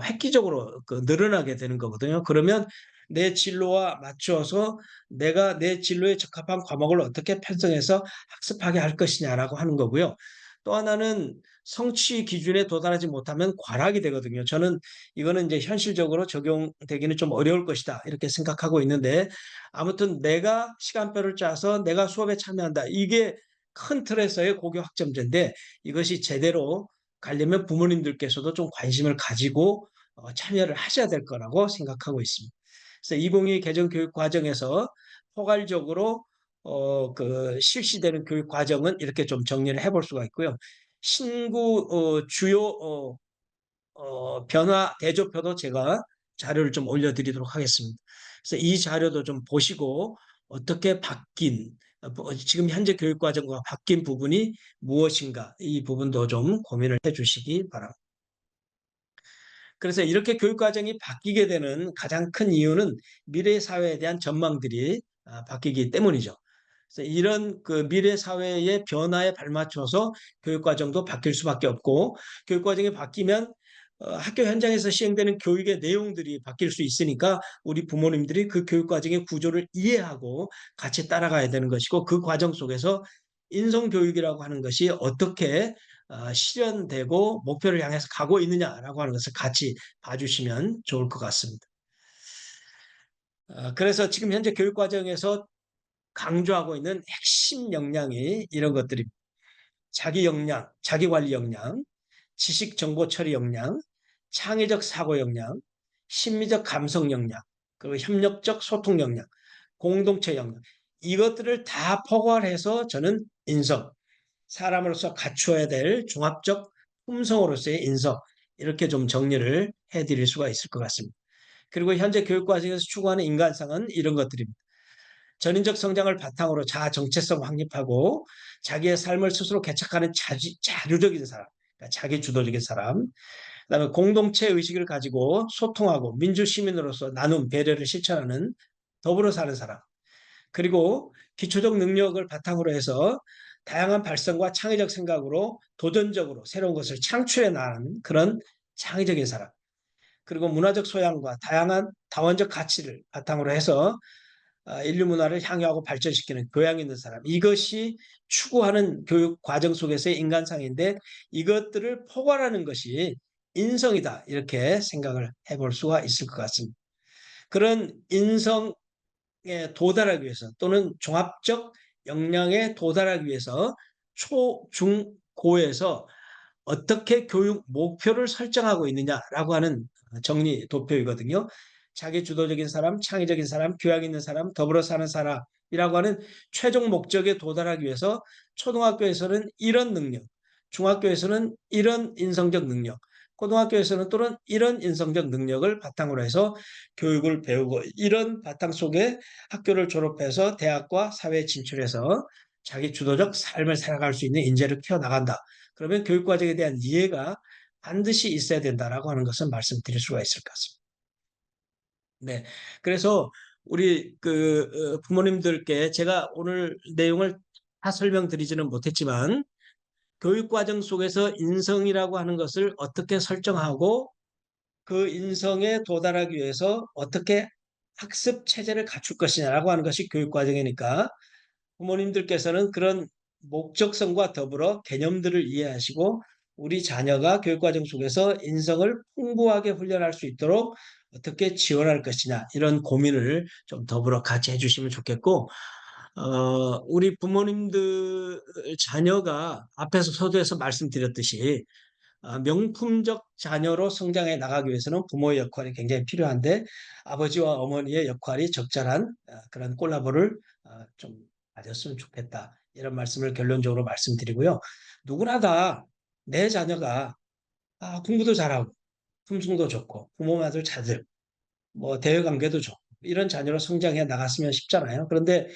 획기적으로 늘어나게 되는 거거든요. 그러면 내 진로와 맞추어서 내가 내 진로에 적합한 과목을 어떻게 편성해서 학습하게 할 것이냐라고 하는 거고요. 또 하나는 성취 기준에 도달하지 못하면 과락이 되거든요. 저는 이거는 이제 현실적으로 적용되기는 좀 어려울 것이다 이렇게 생각하고 있는데 아무튼 내가 시간표를 짜서 내가 수업에 참여한다. 이게 큰 틀에서의 고교 학점제인데 이것이 제대로 가려면 부모님들께서도 좀 관심을 가지고 참여를 하셔야 될 거라고 생각하고 있습니다. 그래서 2022 개정 교육 과정에서 포괄적으로 실시되는 교육 과정은 이렇게 좀 정리를 해볼 수가 있고요. 신구 주요 변화 대조표도 제가 자료를 좀 올려드리도록 하겠습니다. 그래서 이 자료도 좀 보시고 어떻게 지금 현재 교육과정과 바뀐 부분이 무엇인가 이 부분도 좀 고민을 해주시기 바랍니다. 그래서 이렇게 교육과정이 바뀌게 되는 가장 큰 이유는 미래 사회에 대한 전망들이 바뀌기 때문이죠. 그래서 이런 그 미래 사회의 변화에 발맞춰서 교육과정도 바뀔 수밖에 없고 교육과정이 바뀌면 학교 현장에서 시행되는 교육의 내용들이 바뀔 수 있으니까 우리 부모님들이 그 교육과정의 구조를 이해하고 같이 따라가야 되는 것이고 그 과정 속에서 인성교육이라고 하는 것이 어떻게 실현되고 목표를 향해서 가고 있느냐라고 하는 것을 같이 봐주시면 좋을 것 같습니다. 그래서 지금 현재 교육과정에서 강조하고 있는 핵심 역량이 이런 것들이 자기 역량, 자기 관리 역량, 지식 정보 처리 역량, 창의적 사고 역량, 심리적 감성 역량, 그리고 협력적 소통 역량, 공동체 역량 이것들을 다 포괄해서 저는 인성, 사람으로서 갖추어야 될 종합적 품성으로서의 인성 이렇게 좀 정리를 해드릴 수가 있을 것 같습니다. 그리고 현재 교육과정에서 추구하는 인간상은 이런 것들입니다. 전인적 성장을 바탕으로 자아 정체성 확립하고 자기의 삶을 스스로 개척하는 자주적인 사람, 그러니까 자기 주도적인 사람, 그다음에 공동체 의식을 가지고 소통하고 민주 시민으로서 나눔, 배려를 실천하는 더불어 사는 사람, 그리고 기초적 능력을 바탕으로 해서 다양한 발성과 창의적 생각으로 도전적으로 새로운 것을 창출해 나가는 그런 창의적인 사람, 그리고 문화적 소양과 다양한 다원적 가치를 바탕으로 해서 인류 문화를 향유하고 발전시키는 교양 있는 사람. 이것이 추구하는 교육 과정 속에서의 인간상인데 이것들을 포괄하는 것이 인성이다. 이렇게 생각을 해볼 수가 있을 것 같습니다. 그런 인성에 도달하기 위해서 또는 종합적 역량에 도달하기 위해서 초, 중, 고에서 어떻게 교육 목표를 설정하고 있느냐라고 하는 정리 도표이거든요. 자기 주도적인 사람, 창의적인 사람, 교양 있는 사람, 더불어 사는 사람이라고 하는 최종 목적에 도달하기 위해서 초등학교에서는 이런 능력, 중학교에서는 이런 인성적 능력, 고등학교에서는 또는 이런 인성적 능력을 바탕으로 해서 교육을 배우고 이런 바탕 속에 학교를 졸업해서 대학과 사회에 진출해서 자기 주도적 삶을 살아갈 수 있는 인재를 키워나간다. 그러면 교육과정에 대한 이해가 반드시 있어야 된다라고 하는 것을 말씀드릴 수가 있을 것 같습니다. 네. 그래서 우리 부모님들께 제가 오늘 내용을 다 설명드리지는 못했지만 교육과정 속에서 인성이라고 하는 것을 어떻게 설정하고 그 인성에 도달하기 위해서 어떻게 학습 체제를 갖출 것이냐라고 하는 것이 교육과정이니까 부모님들께서는 그런 목적성과 더불어 개념들을 이해하시고 우리 자녀가 교육과정 속에서 인성을 풍부하게 훈련할 수 있도록 어떻게 지원할 것이냐 이런 고민을 좀 더불어 같이 해주시면 좋겠고 우리 부모님들 자녀가 앞에서 서두에서 말씀드렸듯이 명품적 자녀로 성장해 나가기 위해서는 부모의 역할이 굉장히 필요한데 아버지와 어머니의 역할이 적절한 그런 콜라보를 좀 가졌으면 좋겠다. 이런 말씀을 결론적으로 말씀드리고요. 누구나 다 내 자녀가 공부도 잘하고 품성도 좋고 부모 맞을 자들 뭐 대외 관계도 좋고 이런 자녀로 성장해 나갔으면 싶잖아요. 그런데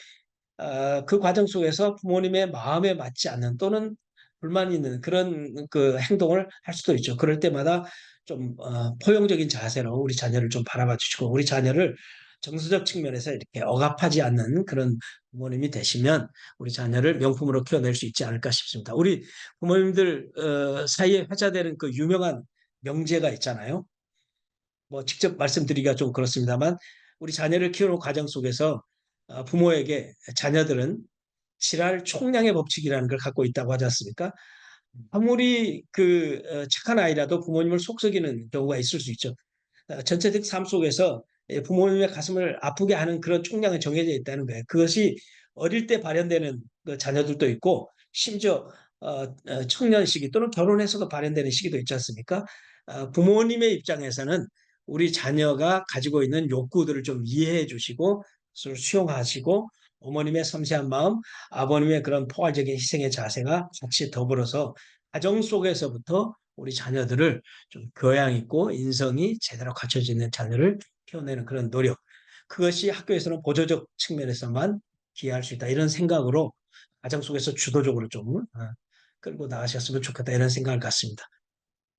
그 과정 속에서 부모님의 마음에 맞지 않는 또는 불만이 있는 그런 그 행동을 할 수도 있죠. 그럴 때마다 좀 포용적인 자세로 우리 자녀를 좀 바라봐 주시고 우리 자녀를 정서적 측면에서 이렇게 억압하지 않는 그런 부모님이 되시면 우리 자녀를 명품으로 키워낼 수 있지 않을까 싶습니다. 우리 부모님들 사이에 회자되는 그 유명한 명제가 있잖아요. 뭐 직접 말씀드리기가 좀 그렇습니다만 우리 자녀를 키우는 과정 속에서 부모에게 자녀들은 질할 총량의 법칙이라는 걸 갖고 있다고 하지 않습니까? 아무리 착한 아이라도 부모님을 속썩이는 경우가 있을 수 있죠. 전체적 삶 속에서 부모님의 가슴을 아프게 하는 그런 총량이 정해져 있다는 거예요. 그것이 어릴 때 발현되는 그 자녀들도 있고 심지어 청년 시기 또는 결혼해서도 발현되는 시기도 있지 않습니까? 부모님의 입장에서는 우리 자녀가 가지고 있는 욕구들을 좀 이해해 주시고 그것을 수용하시고 어머님의 섬세한 마음, 아버님의 그런 포괄적인 희생의 자세가 같이 더불어서 가정 속에서부터 우리 자녀들을 좀 교양 있고 인성이 제대로 갖춰져 있는 자녀를 키워내는 그런 노력. 그것이 학교에서는 보조적 측면에서만 기여할 수 있다. 이런 생각으로 가정 속에서 주도적으로 좀 끌고 나가셨으면 좋겠다. 이런 생각을 갖습니다.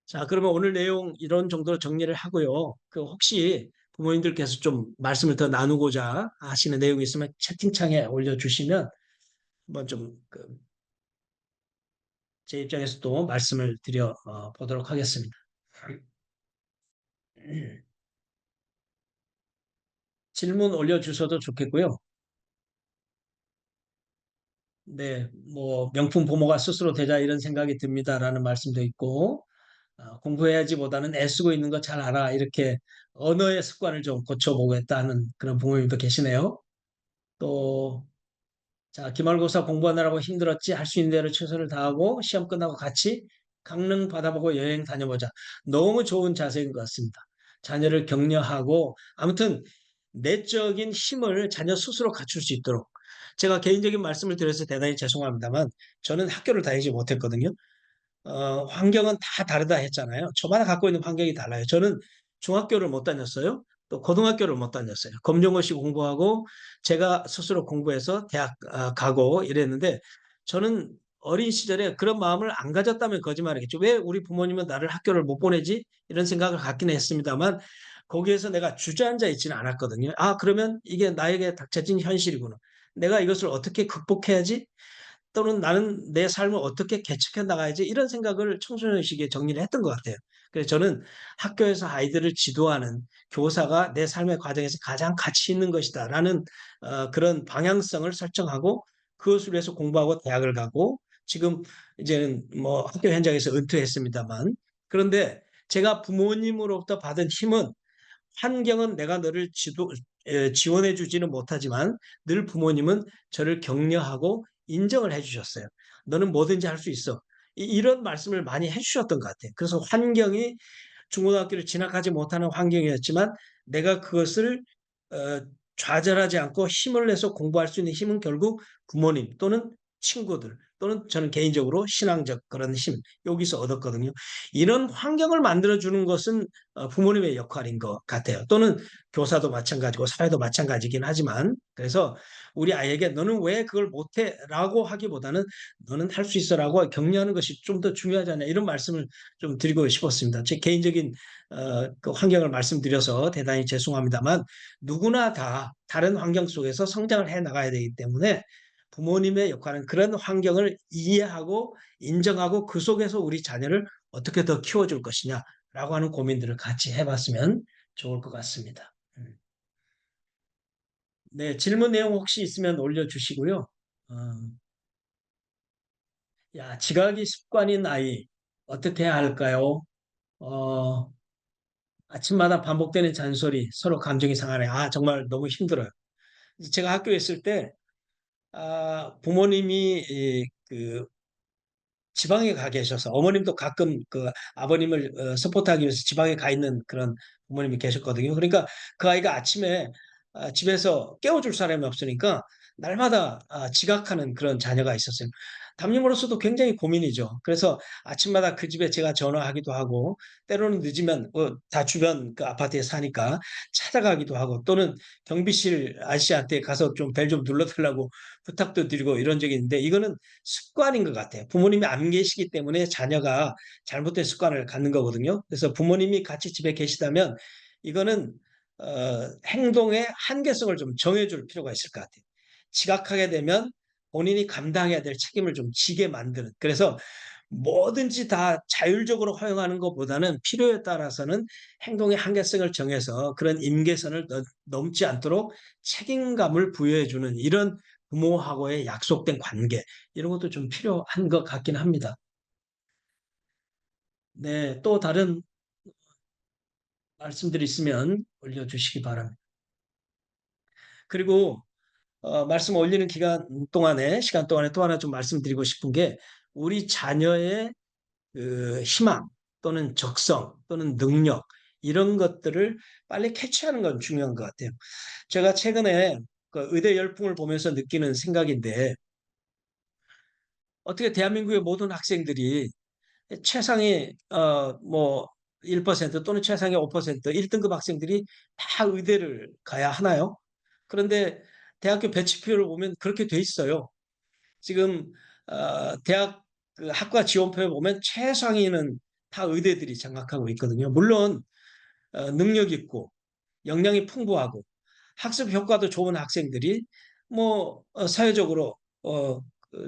자, 그러면 오늘 내용 이런 정도로 정리를 하고요. 혹시 부모님들께서 좀 말씀을 더 나누고자 하시는 내용이 있으면 채팅창에 올려주시면 한번 제 입장에서도 말씀을 드려 보도록 하겠습니다. 질문 올려주셔도 좋겠고요. 네, 뭐 명품 부모가 스스로 되자 이런 생각이 듭니다라는 말씀도 있고 공부해야지보다는 애쓰고 있는 거 잘 알아 이렇게 언어의 습관을 좀 고쳐보겠다는 그런 부모님도 계시네요. 또 자, 기말고사 공부하느라고 힘들었지 할 수 있는 대로 최선을 다하고 시험 끝나고 같이 강릉 받아보고 여행 다녀보자. 너무 좋은 자세인 것 같습니다. 자녀를 격려하고 아무튼 내적인 힘을 자녀 스스로 갖출 수 있도록 제가 개인적인 말씀을 드려서 대단히 죄송합니다만 저는 학교를 다니지 못했거든요. 환경은 다 다르다 했잖아요. 저마다 갖고 있는 환경이 달라요. 저는 중학교를 못 다녔어요. 또 고등학교를 못 다녔어요. 검정고시 공부하고 제가 스스로 공부해서 대학 가고 이랬는데 저는 어린 시절에 그런 마음을 안 가졌다면 거짓말이겠죠. 왜 우리 부모님은 나를 학교를 못 보내지? 이런 생각을 갖긴 했습니다만 거기에서 내가 주저앉아 있지는 않았거든요. 그러면 이게 나에게 닥쳐진 현실이구나. 내가 이것을 어떻게 극복해야지? 또는 나는 내 삶을 어떻게 개척해 나가야지 이런 생각을 청소년 시기에 정리를 했던 것 같아요. 그래서 저는 학교에서 아이들을 지도하는 교사가 내 삶의 과정에서 가장 가치 있는 것이다라는 그런 방향성을 설정하고 그것을 위해서 공부하고 대학을 가고 지금 이제는 뭐 학교 현장에서 은퇴했습니다만 그런데 제가 부모님으로부터 받은 힘은 환경은 내가 너를 지원해 주지는 못하지만 늘 부모님은 저를 격려하고 인정을 해 주셨어요. 너는 뭐든지 할 수 있어. 이런 말씀을 많이 해 주셨던 것 같아요. 그래서 환경이 중고등학교를 진학하지 못하는 환경이었지만 내가 그것을 어, 좌절하지 않고 힘을 내서 공부할 수 있는 힘은 결국 부모님 또는 친구들 또는 저는 개인적으로 신앙적 그런 힘 여기서 얻었거든요. 이런 환경을 만들어주는 것은 부모님의 역할인 것 같아요. 또는 교사도 마찬가지고 사회도 마찬가지긴 하지만 그래서 우리 아이에게 너는 왜 그걸 못해? 라고 하기보다는 너는 할 수 있어라고 격려하는 것이 좀 더 중요하지 않냐 이런 말씀을 좀 드리고 싶었습니다. 제 개인적인 그 환경을 말씀드려서 대단히 죄송합니다만 누구나 다 다른 환경 속에서 성장을 해 나가야 되기 때문에 부모님의 역할은 그런 환경을 이해하고 인정하고 그 속에서 우리 자녀를 어떻게 더 키워줄 것이냐라고 하는 고민들을 같이 해봤으면 좋을 것 같습니다. 네, 질문 내용 혹시 있으면 올려주시고요. 어, 야, 지각이 습관인 아이 어떻게 해야 할까요? 어, 아침마다 반복되는 잔소리, 서로 감정이 상하네. 정말 너무 힘들어요. 제가 학교에 있을 때 부모님이 그 지방에 가 계셔서 어머님도 가끔 그 아버님을 서포트하기 위해서 지방에 가 있는 그런 부모님이 계셨거든요. 그러니까 그 아이가 아침에 집에서 깨워줄 사람이 없으니까 날마다 지각하는 그런 자녀가 있었어요. 담임으로서도 굉장히 고민이죠. 그래서 아침마다 그 집에 제가 전화하기도 하고 때로는 늦으면 다 주변 그 아파트에 사니까 찾아가기도 하고 또는 경비실 아저씨한테 가서 좀 벨 좀 눌러달라고 부탁도 드리고 이런 적이 있는데 이거는 습관인 것 같아요. 부모님이 안 계시기 때문에 자녀가 잘못된 습관을 갖는 거거든요. 그래서 부모님이 같이 집에 계시다면 이거는 행동의 한계성을 좀 정해줄 필요가 있을 것 같아요. 지각하게 되면 본인이 감당해야 될 책임을 좀 지게 만드는. 그래서 뭐든지 다 자율적으로 허용하는 것보다는 필요에 따라서는 행동의 한계성을 정해서 그런 임계선을 넘지 않도록 책임감을 부여해주는 이런 부모하고의 약속된 관계 이런 것도 좀 필요한 것 같긴 합니다. 네, 또 다른 말씀들이 있으면 올려주시기 바랍니다. 그리고 말씀 올리는 시간 동안에 또 하나 좀 말씀드리고 싶은 게 우리 자녀의 그 희망 또는 적성 또는 능력 이런 것들을 빨리 캐치하는 건 중요한 것 같아요. 제가 최근에 그 의대 열풍을 보면서 느끼는 생각인데 어떻게 대한민국의 모든 학생들이 최상위 뭐 1% 또는 최상위 5% 1등급 학생들이 다 의대를 가야 하나요? 그런데 대학교 배치표를 보면 그렇게 돼 있어요. 지금 대학 그 학과 지원표에 보면 최상위는 다 의대들이 장악하고 있거든요. 물론 능력 있고 역량이 풍부하고 학습 효과도 좋은 학생들이 뭐 사회적으로 그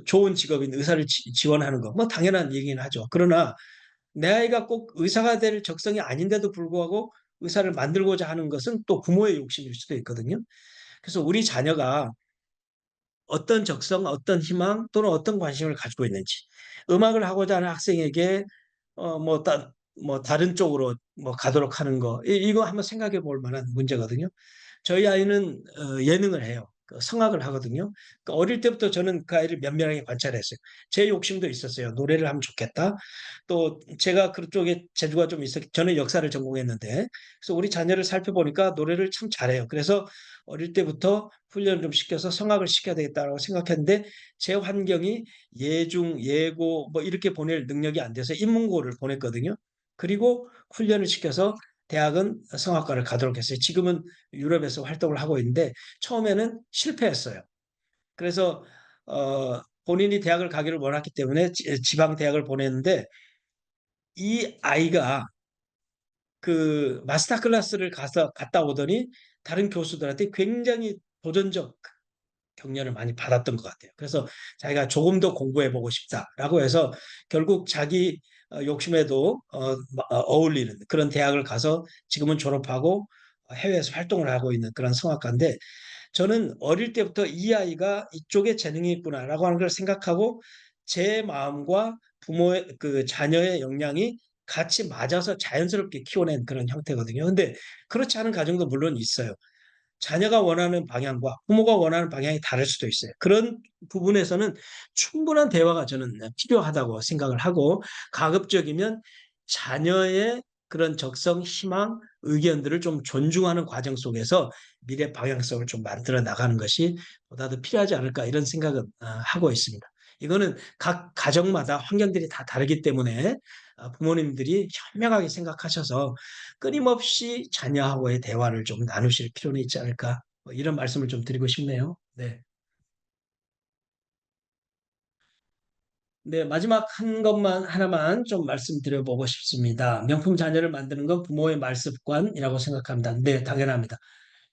좋은 직업인 의사를 지원하는 거 뭐 당연한 얘기는 하죠. 그러나 내 아이가 꼭 의사가 될 적성이 아닌데도 불구하고 의사를 만들고자 하는 것은 또 부모의 욕심일 수도 있거든요. 그래서 우리 자녀가 어떤 적성, 어떤 희망 또는 어떤 관심을 가지고 있는지 음악을 하고자 하는 학생에게 뭐 다른 쪽으로 뭐 가도록 하는 거 이거 한번 생각해 볼 만한 문제거든요. 저희 아이는 예능을 해요. 그 성악을 하거든요. 그러니까 어릴 때부터 저는 그 아이를 면밀하게 관찰했어요. 제 욕심도 있었어요. 노래를 하면 좋겠다. 또 제가 그쪽에 재주가 좀 있었, 저는 역사를 전공했는데, 그래서 우리 자녀를 살펴보니까 노래를 참 잘해요. 그래서 어릴 때부터 훈련을 좀 시켜서 성악을 시켜야 되겠다라고 생각했는데, 제 환경이 예중, 예고 뭐 이렇게 보낼 능력이 안 돼서 인문고를 보냈거든요. 그리고 훈련을 시켜서 대학은 성악과를 가도록 했어요. 지금은 유럽에서 활동을 하고 있는데 처음에는 실패했어요. 그래서 본인이 대학을 가기를 원했기 때문에 지방 대학을 보냈는데 이 아이가 그 마스터 클래스를 가서 갔다 오더니 다른 교수들한테 굉장히 도전적 격려를 많이 받았던 것 같아요. 그래서 자기가 조금 더 공부해보고 싶다라고 해서 결국 자기 욕심에도 어울리는 그런 대학을 가서 지금은 졸업하고 해외에서 활동을 하고 있는 그런 성악가인데 저는 어릴 때부터 이 아이가 이쪽에 재능이 있구나라고 하는 걸 생각하고 제 마음과 부모의 그 자녀의 역량이 같이 맞아서 자연스럽게 키워낸 그런 형태거든요. 근데 그렇지 않은 가정도 물론 있어요. 자녀가 원하는 방향과 부모가 원하는 방향이 다를 수도 있어요. 그런 부분에서는 충분한 대화가 저는 필요하다고 생각을 하고 가급적이면 자녀의 그런 적성, 희망, 의견들을 좀 존중하는 과정 속에서 미래 방향성을 좀 만들어 나가는 것이 보다 더 필요하지 않을까 이런 생각은 하고 있습니다. 이거는 각 가정마다 환경들이 다 다르기 때문에 부모님들이 현명하게 생각하셔서 끊임없이 자녀하고의 대화를 좀 나누실 필요는 있지 않을까 뭐 이런 말씀을 좀 드리고 싶네요. 네. 네, 마지막 한 것만 하나만 좀 말씀드려보고 싶습니다. 명품 자녀를 만드는 건 부모의 말습관이라고 생각합니다. 네, 당연합니다.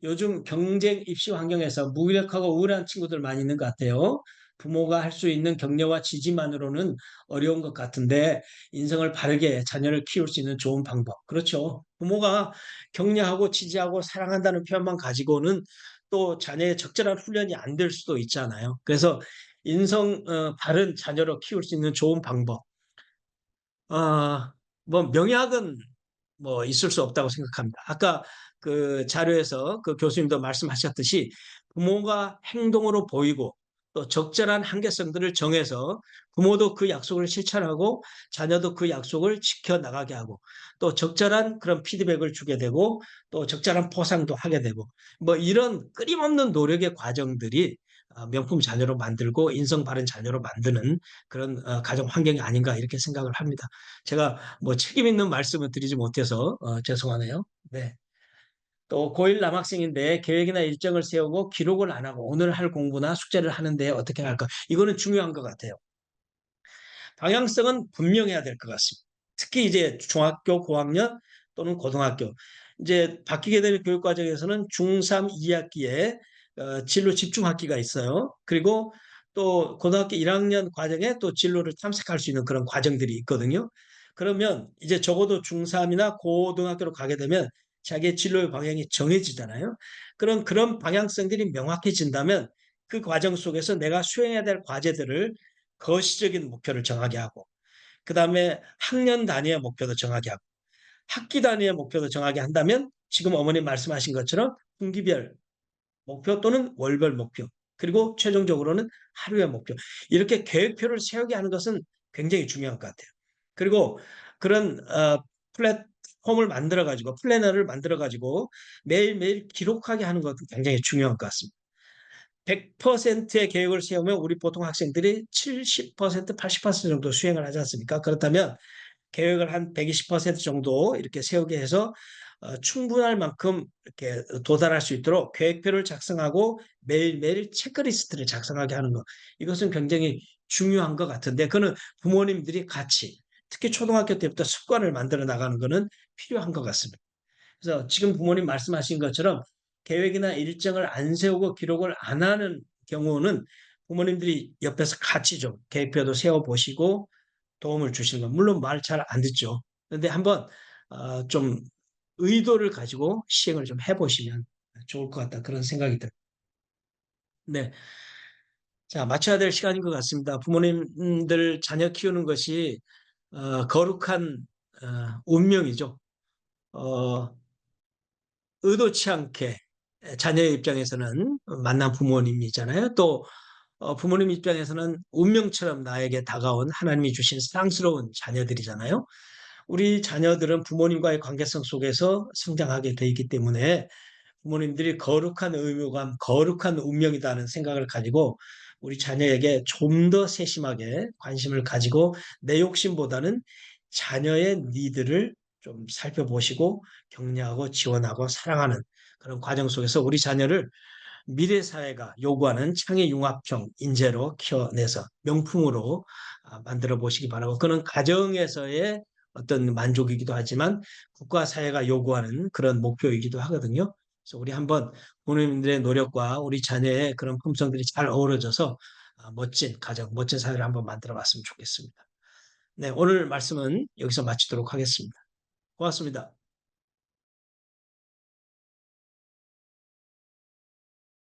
요즘 경쟁 입시 환경에서 무기력하고 우울한 친구들 많이 있는 것 같아요. 부모가 할 수 있는 격려와 지지만으로는 어려운 것 같은데 인성을 바르게 자녀를 키울 수 있는 좋은 방법. 그렇죠. 부모가 격려하고 지지하고 사랑한다는 표현만 가지고는 또 자녀의 적절한 훈련이 안 될 수도 있잖아요. 그래서 인성 바른 자녀로 키울 수 있는 좋은 방법. 뭐 명약은 뭐 있을 수 없다고 생각합니다. 아까 그 자료에서 그 교수님도 말씀하셨듯이 부모가 행동으로 보이고 또 적절한 한계성들을 정해서 부모도 그 약속을 실천하고 자녀도 그 약속을 지켜나가게 하고 또 적절한 그런 피드백을 주게 되고 또 적절한 포상도 하게 되고 뭐 이런 끊임없는 노력의 과정들이 명품 자녀로 만들고 인성 바른 자녀로 만드는 그런 가정 환경이 아닌가 이렇게 생각을 합니다. 제가 뭐 책임 있는 말씀을 드리지 못해서 죄송하네요. 네. 또 고1 남학생인데 계획이나 일정을 세우고 기록을 안 하고 오늘 할 공부나 숙제를 하는데 어떻게 할까? 이거는 중요한 것 같아요. 방향성은 분명해야 될 것 같습니다. 특히 이제 중학교 고학년 또는 고등학교 이제 바뀌게 되는 교육 과정에서는 중3 2학기에 진로 집중 학기가 있어요. 그리고 또 고등학교 1학년 과정에 또 진로를 탐색할 수 있는 그런 과정들이 있거든요. 그러면 이제 적어도 중3이나 고등학교로 가게 되면 자기의 진로의 방향이 정해지잖아요. 그런 방향성들이 명확해진다면 그 과정 속에서 내가 수행해야 될 과제들을 거시적인 목표를 정하게 하고 그다음에 학년 단위의 목표도 정하게 하고 학기 단위의 목표도 정하게 한다면 지금 어머님 말씀하신 것처럼 분기별 목표 또는 월별 목표 그리고 최종적으로는 하루의 목표 이렇게 계획표를 세우게 하는 것은 굉장히 중요한 것 같아요. 그리고 그런 플랫폼을 만들어 가지고 플래너를 만들어 가지고 매일매일 기록하게 하는 것도 굉장히 중요한 것 같습니다. 100%의 계획을 세우면 우리 보통 학생들이 70%, 80% 정도 수행을 하지 않습니까? 그렇다면 계획을 한 120% 정도 이렇게 세우게 해서 충분할 만큼 이렇게 도달할 수 있도록 계획표를 작성하고 매일매일 체크리스트를 작성하게 하는 것. 이것은 굉장히 중요한 것 같은데, 그거는 부모님들이 같이, 특히 초등학교 때부터 습관을 만들어 나가는 것은 필요한 것 같습니다. 그래서 지금 부모님 말씀하신 것처럼 계획이나 일정을 안 세우고 기록을 안 하는 경우는 부모님들이 옆에서 같이 좀 계획표도 세워보시고 도움을 주시는 건 물론 말 잘 안 듣죠. 그런데 한번 좀 의도를 가지고 시행을 좀 해보시면 좋을 것 같다 그런 생각이 듭니다. 네, 자 마쳐야 될 시간인 것 같습니다. 부모님들 자녀 키우는 것이 거룩한 운명이죠. 어, 의도치 않게 자녀의 입장에서는 만난 부모님이잖아요. 또 부모님 입장에서는 운명처럼 나에게 다가온 하나님이 주신 사랑스러운 자녀들이잖아요. 우리 자녀들은 부모님과의 관계성 속에서 성장하게 돼 있기 때문에 부모님들이 거룩한 의무감, 거룩한 운명이다는 생각을 가지고 우리 자녀에게 좀 더 세심하게 관심을 가지고 내 욕심보다는 자녀의 니드를 좀 살펴보시고 격려하고 지원하고 사랑하는 그런 과정 속에서 우리 자녀를 미래 사회가 요구하는 창의 융합형 인재로 키워내서 명품으로 만들어 보시기 바라고 그는 가정에서의 어떤 만족이기도 하지만 국가 사회가 요구하는 그런 목표이기도 하거든요. 그래서 우리 한번 부모님들의 노력과 우리 자녀의 그런 품성들이 잘 어우러져서 멋진 가정, 멋진 사회를 한번 만들어 봤으면 좋겠습니다. 네, 오늘 말씀은 여기서 마치도록 하겠습니다. 고맙습니다.